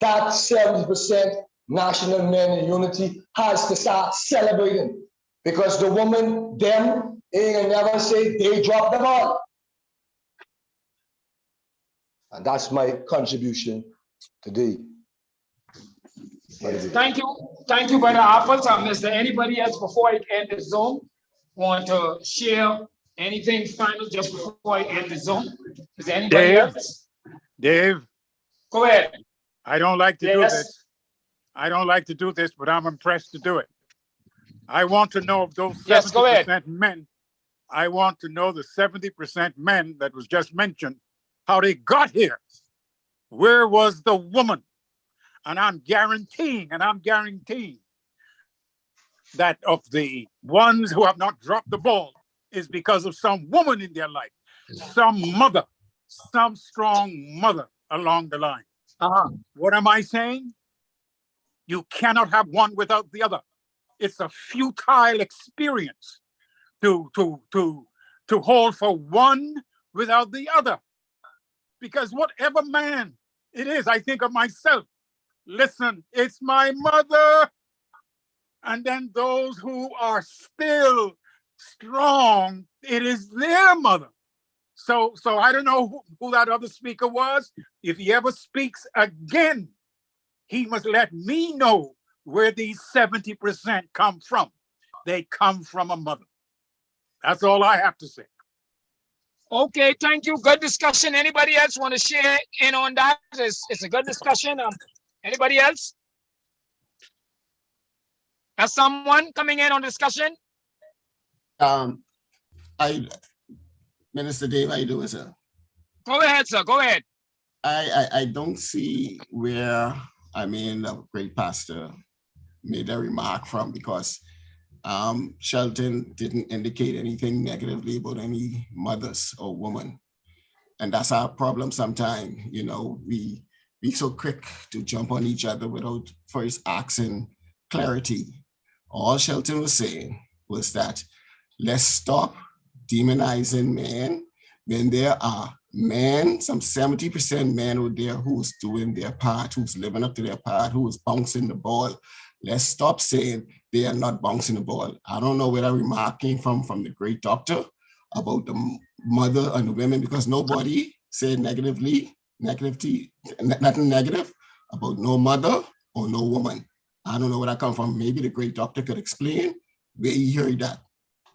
That 70% national men in unity has to start celebrating, because the woman, them, ain't gonna never say they dropped the ball. And that's my contribution today. Thank you, Brother Apples. Is there anybody else before I end the Zoom want to share anything final just before I end the Zoom? Is there anybody else? Dave. Go ahead. I don't like to do this. I don't like to do this, but I'm impressed to do it. I want to know if those 70% men, I want to know the 70% men that was just mentioned, how they got here. Where was the woman? And I'm guaranteeing that of the ones who have not dropped the ball is because of some woman in their life, some mother, some strong mother along the line. What am I saying? You cannot have one without the other. It's a futile experience to hold for one without the other. Because whatever man it is, I think of myself. Listen, it's my mother. And then those who are still strong, it is their mother. So I don't know who that other speaker was. If he ever speaks again, he must let me know where these 70% come from. They come from a mother. That's all I have to say. Okay, thank you. Good discussion. Anybody else want to share in on that? It's a good discussion. Anybody else? Has someone coming in on discussion? Minister Dave, how you doing, sir? Go ahead, sir. Go ahead. I don't see where, the great pastor made a remark from, because Shelton didn't indicate anything negatively about any mothers or women. And that's our problem sometimes. We so quick to jump on each other without first asking clarity. All Shelton was saying was that let's stop demonizing men when there are men, some 70% men out there who's doing their part, who's living up to their part, who is bouncing the ball. Let's stop saying they are not bouncing the ball. I don't know where that remark came from the great doctor about the mother and the women, because nobody said nothing negative about no mother or no woman. I don't know where that come from. Maybe the great doctor could explain where he heard that.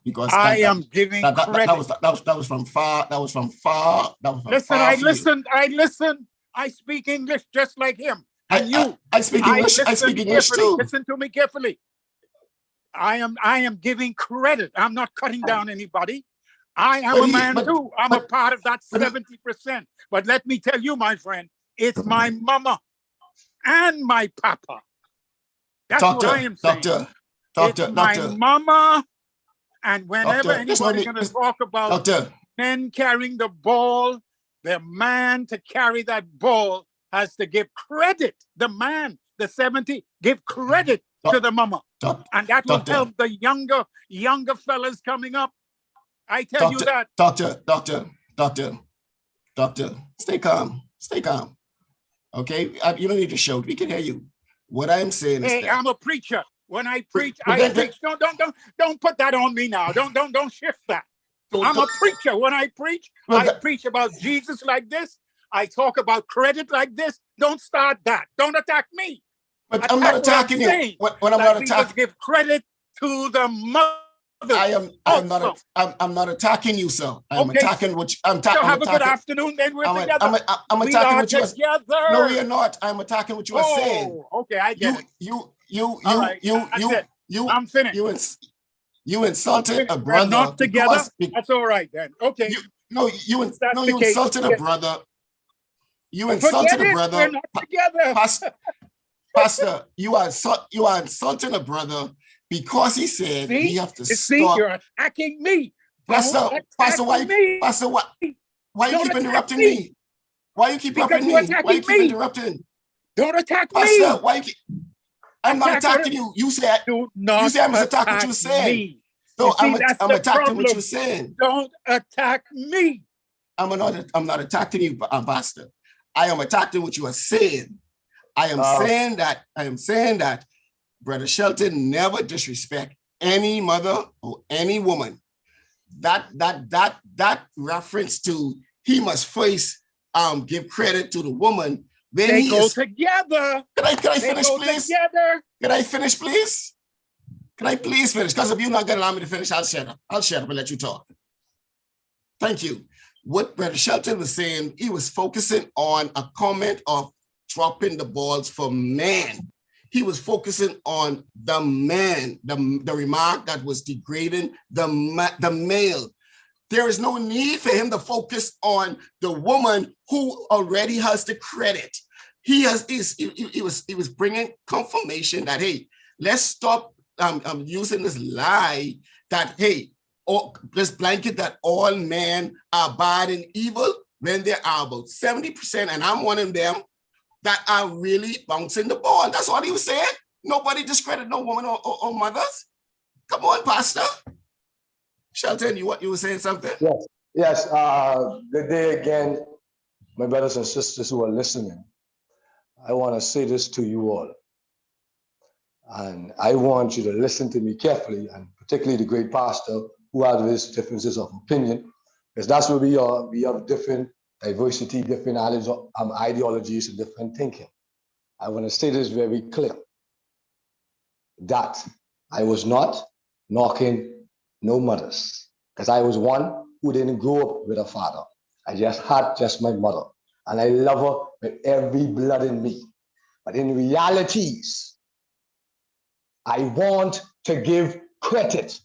Because I am giving credit. That was from far. Listen, I listen. I speak English just like him. And I speak English. I speak English too. Listen to me carefully. I am giving credit. I'm not cutting down anybody. I am a man too. I'm a part of that 70%. But let me tell you, my friend, it's my mama and my papa. That's what I am saying. It's my mama. And whenever anybody's going to talk about men carrying the ball, the man to carry that ball has to give credit. The man, the 70, give credit to the mama. And that will help the younger fellas coming up. I tell you that. Doctor, stay calm. Okay? You don't need to shout. We can hear you. What I'm saying is that I'm a preacher. When I preach, I preach. Don't put that on me now. Don't shift that. I'm a preacher. When I preach about Jesus like this. I talk about credit like this. Don't start that. Don't attack me. But I'm not attacking you. When I'm not attacking, give credit to the mother. I'm not attacking you, sir. I'm attacking what I'm attacking. So have a good afternoon. Then we're together. I'm attacking what you together. No, you're not. I'm attacking what you are saying. Okay, I get it. I'm finished. You insulted a brother. We're not together. That's all right then. Okay. You insulted a brother. You insulted a brother. We're not together. Pastor, you are insulting a brother because he said we have to stop. You're attacking me. Pastor, why you keep interrupting me? Why you keep interrupting me? Why you keep interrupting? Don't attack Pastor, me. why you keep... I'm not attacking you. You said I must attack what you're saying. So I'm attacking what you're saying. Don't attack me. I'm not attacking you, Pastor. I am attacking what you are saying. I am saying that Brother Shelton never disrespect any mother or any woman. That reference to he must first give credit to the woman. They go together. Can I finish, please? Together. Can I finish, please? Can I please finish? Because if you're not going to allow me to finish, I'll shut up. I'll shut up and let you talk. Thank you. What Brother Shelton was saying, he was focusing on a comment of dropping the balls for men. He was focusing on the man, the remark that was degrading the male. There is no need for him to focus on the woman who already has the credit. He was bringing confirmation that, hey, let's stop using this lie that, hey, this blanket that all men are bad and evil, when there are about 70%, and I'm one of them, that are really bouncing the ball. That's all he was saying. Nobody discredit no woman or mothers. Come on, Pastor. Shelton, you were saying something? Yes. Good day again, my brothers and sisters who are listening. I want to say this to you all. And I want you to listen to me carefully, and particularly the great pastor who has his differences of opinion, because that's where we are. We have different diversity, different ideologies, and different thinking. I want to say this very clear, that I was not knocking no mothers, because I was one who didn't grow up with a father. I had just my mother, and I love her with every blood in me. But in realities, I want to give credit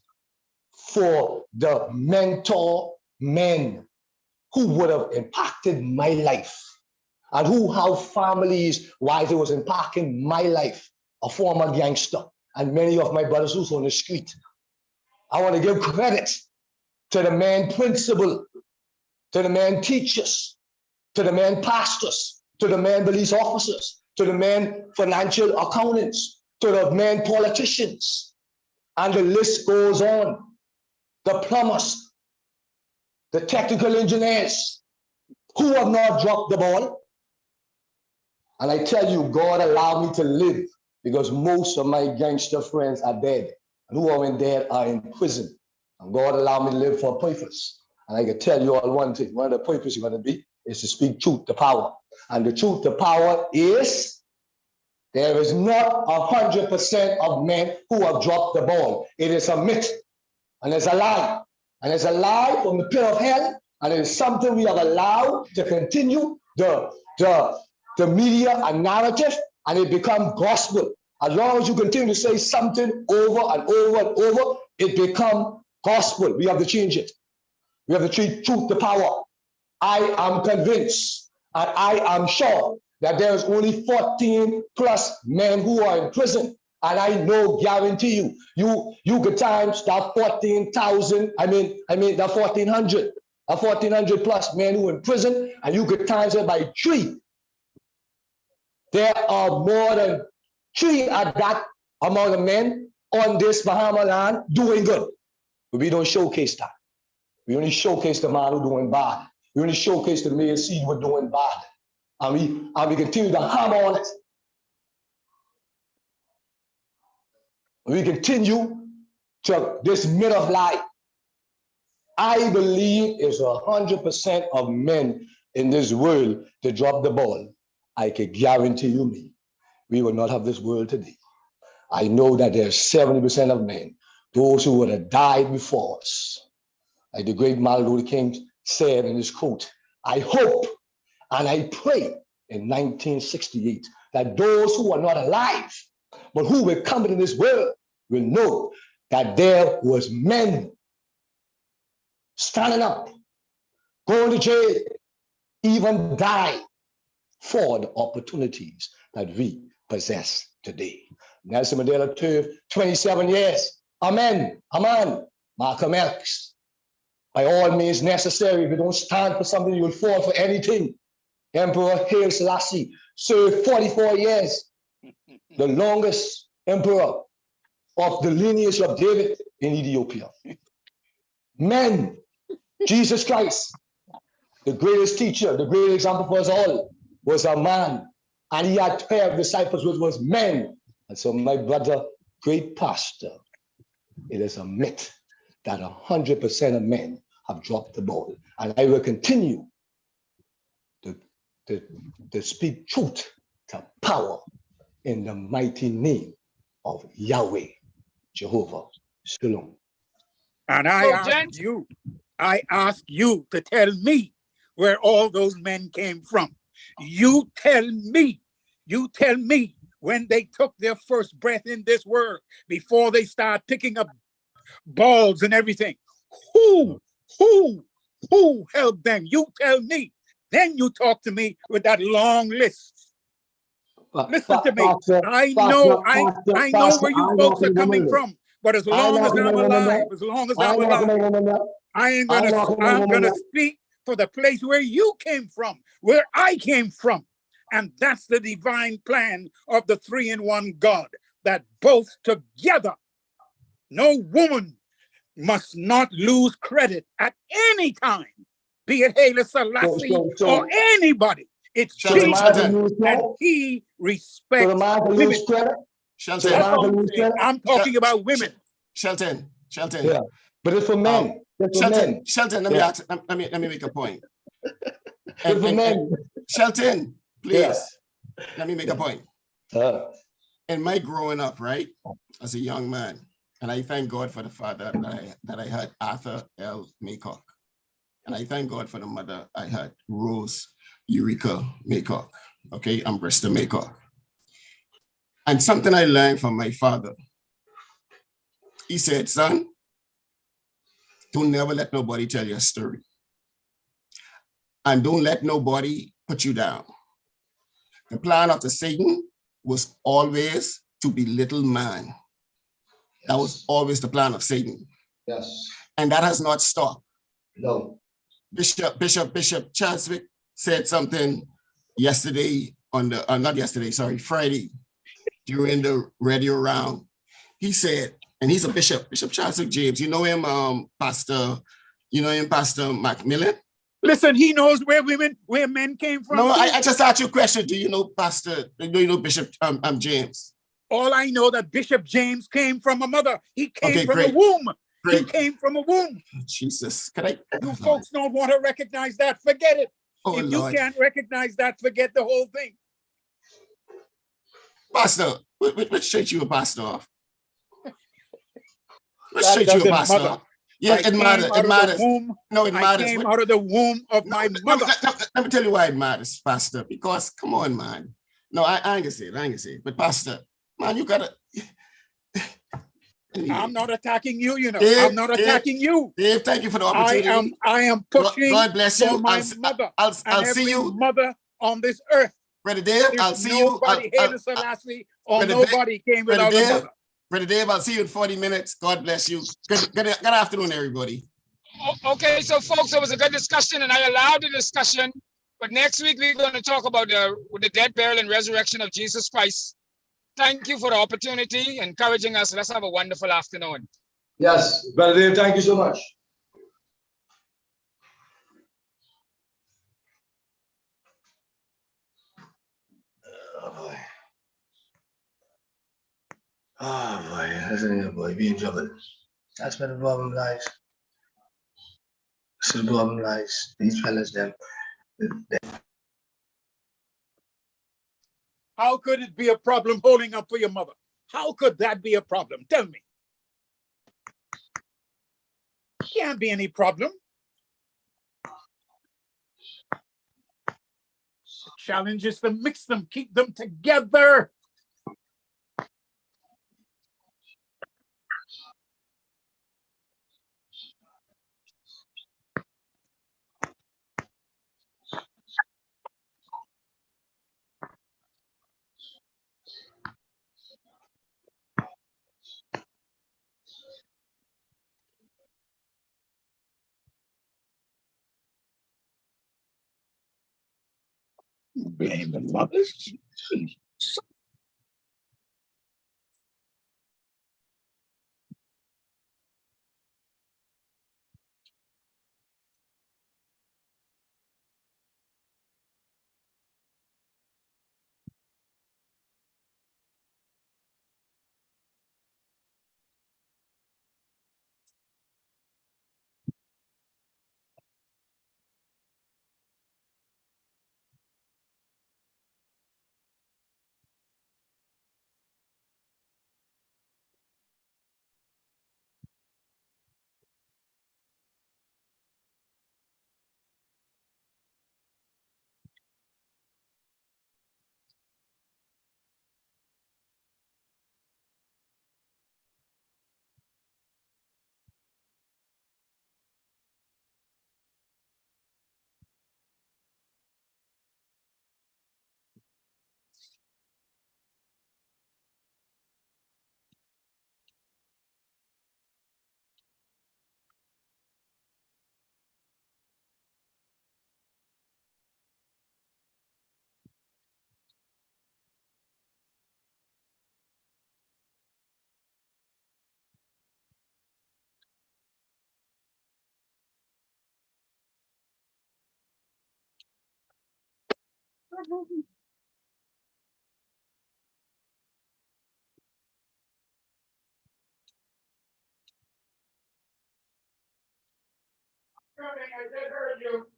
for the mentor men who would have impacted my life and who have families while they was impacting my life, a former gangster, and many of my brothers who's on the street. I want to give credit to the man principal, to the man teachers, to the man pastors, to the man police officers, to the man financial accountants, to the man politicians, and the list goes on. The plumbers, the technical engineers who have not dropped the ball. And I tell you, God allowed me to live because most of my gangster friends are dead. And who aren't dead are in prison. And God allowed me to live for a purpose. And I can tell you all one thing, one of the purposes you're going to be is to speak truth to power. And the truth to power is there is not 100% of men who have dropped the ball. It is a myth. And it's a lie. And it's a lie from the pit of hell. And it is something we have allowed to continue the media and narrative, and it becomes gospel. As long as you continue to say something over and over and over, it becomes gospel. We have to change it. We have to treat truth to power. I am convinced and I am sure that there is only 14 plus men who are in prison. And I know, guarantee you could times that 14,000, that 1,400, 1,400 plus men who are in prison, and you could times it by 3. There are more than 3 at that amount of men on this Bahama land doing good. But we don't showcase that. We only showcase the man who's doing bad. We only showcase the male seed who are doing bad. And we continue to hammer on it. We continue to this myth of lie. I believe it's 100% of men in this world to drop the ball. I can guarantee you me, we will not have this world today. I know that there's 70% of men, those who would have died before us. Like the great Martin Luther King said in his quote, I hope and I pray in 1968 that those who are not alive, but who will come into this world will know that there was men standing up, going to jail, even die for the opportunities that we possess today. Nelson Mandela served 27 years. Amen. Amen. Malcolm X by all means necessary. If you don't stand for something, you will fall for anything. Emperor Haile Selassie served 44 years, the longest emperor of the lineage of David in Ethiopia. Men, Jesus Christ, the greatest teacher, the great example for us all, was a man, and he had 12 disciples, which was men. And so, my brother, great pastor, it is a myth that 100% of men have dropped the ball. And I will continue to speak truth to power in the mighty name of Yahweh, Jehovah, Shalom. And I ask you to tell me where all those men came from. You tell me when they took their first breath in this world, before they start picking up balls and everything. Who helped them? You tell me. Then you talk to me with that long list. Listen to me. I know where you folks are coming from. But as long as I'm alive, I'm gonna speak for the place where you came from, where I came from. And that's the divine plan of the 3-in-1 God, that both together, no woman must not lose credit at any time, be it Haile Selassie or anybody. It's Jesus, and he respects women. Shelton, That's all I'm saying. I'm talking about women. Shelton. Yeah, but it's for men. Shelton, let me make a point. It's for men. Shelton, please, let me make a point. In my growing up, right, as a young man, and I thank God for the father that I had, Arthur L. Maycock. And I thank God for the mother I had, Rose Eureka Maycock, okay, and Bristol Maycock. And something I learned from my father, he said, son, don't never let nobody tell your story. And don't let nobody put you down. The plan of the Satan was always to belittle man. That was always the plan of Satan. Yes. And that has not stopped. No. Bishop Chadwick said something yesterday on the, Friday, during the radio round. He said, and he's a bishop, Bishop Chadwick James. You know him, Pastor Macmillan? Listen, he knows where men came from. No, I just asked you a question. Do you know Bishop James? All I know that Bishop James came from a mother. He came from great. a womb. Great. He came from a womb. Jesus, You folks don't want to recognize that. Forget it. Oh, if Lord. You can't recognize that, forget the whole thing. Pastor, which church you a pastor of? Which That church you a doesn't pastor matter. of? Yes, it matters. It matters. No, it matters. I came out of the womb of my mother. Let me tell you why it matters, Pastor. Because, come on, man. No, I ain't gonna say it. But Pastor, man, you gotta. I'm not attacking you, you know. Dave, I'm not attacking you. Dave, thank you for the opportunity. I am pushing God bless you. for my mother. I'll and see you. Mother on this earth. Brother Dave, I'll see you. Nobody Haile Selassie or nobody came without a mother. Brother Dave, I'll see you in 40 minutes. God bless you. Good afternoon, everybody. Okay, so folks, it was a good discussion, and I allowed the discussion. But next week, we're going to talk about the death, burial, and resurrection of Jesus Christ. Thank you for the opportunity, encouraging us. Let's have a wonderful afternoon. Yes, Brother Dave, thank you so much. Oh boy. Oh boy, listen here, boy, be in trouble. That's where the problem lies. That's where the problem lies. These fellas, them. How could it be a problem holding up for your mother? How could that be a problem? Tell me. Can't be any problem. The challenge is to mix them, keep them together. Blame the mothers. I heard you.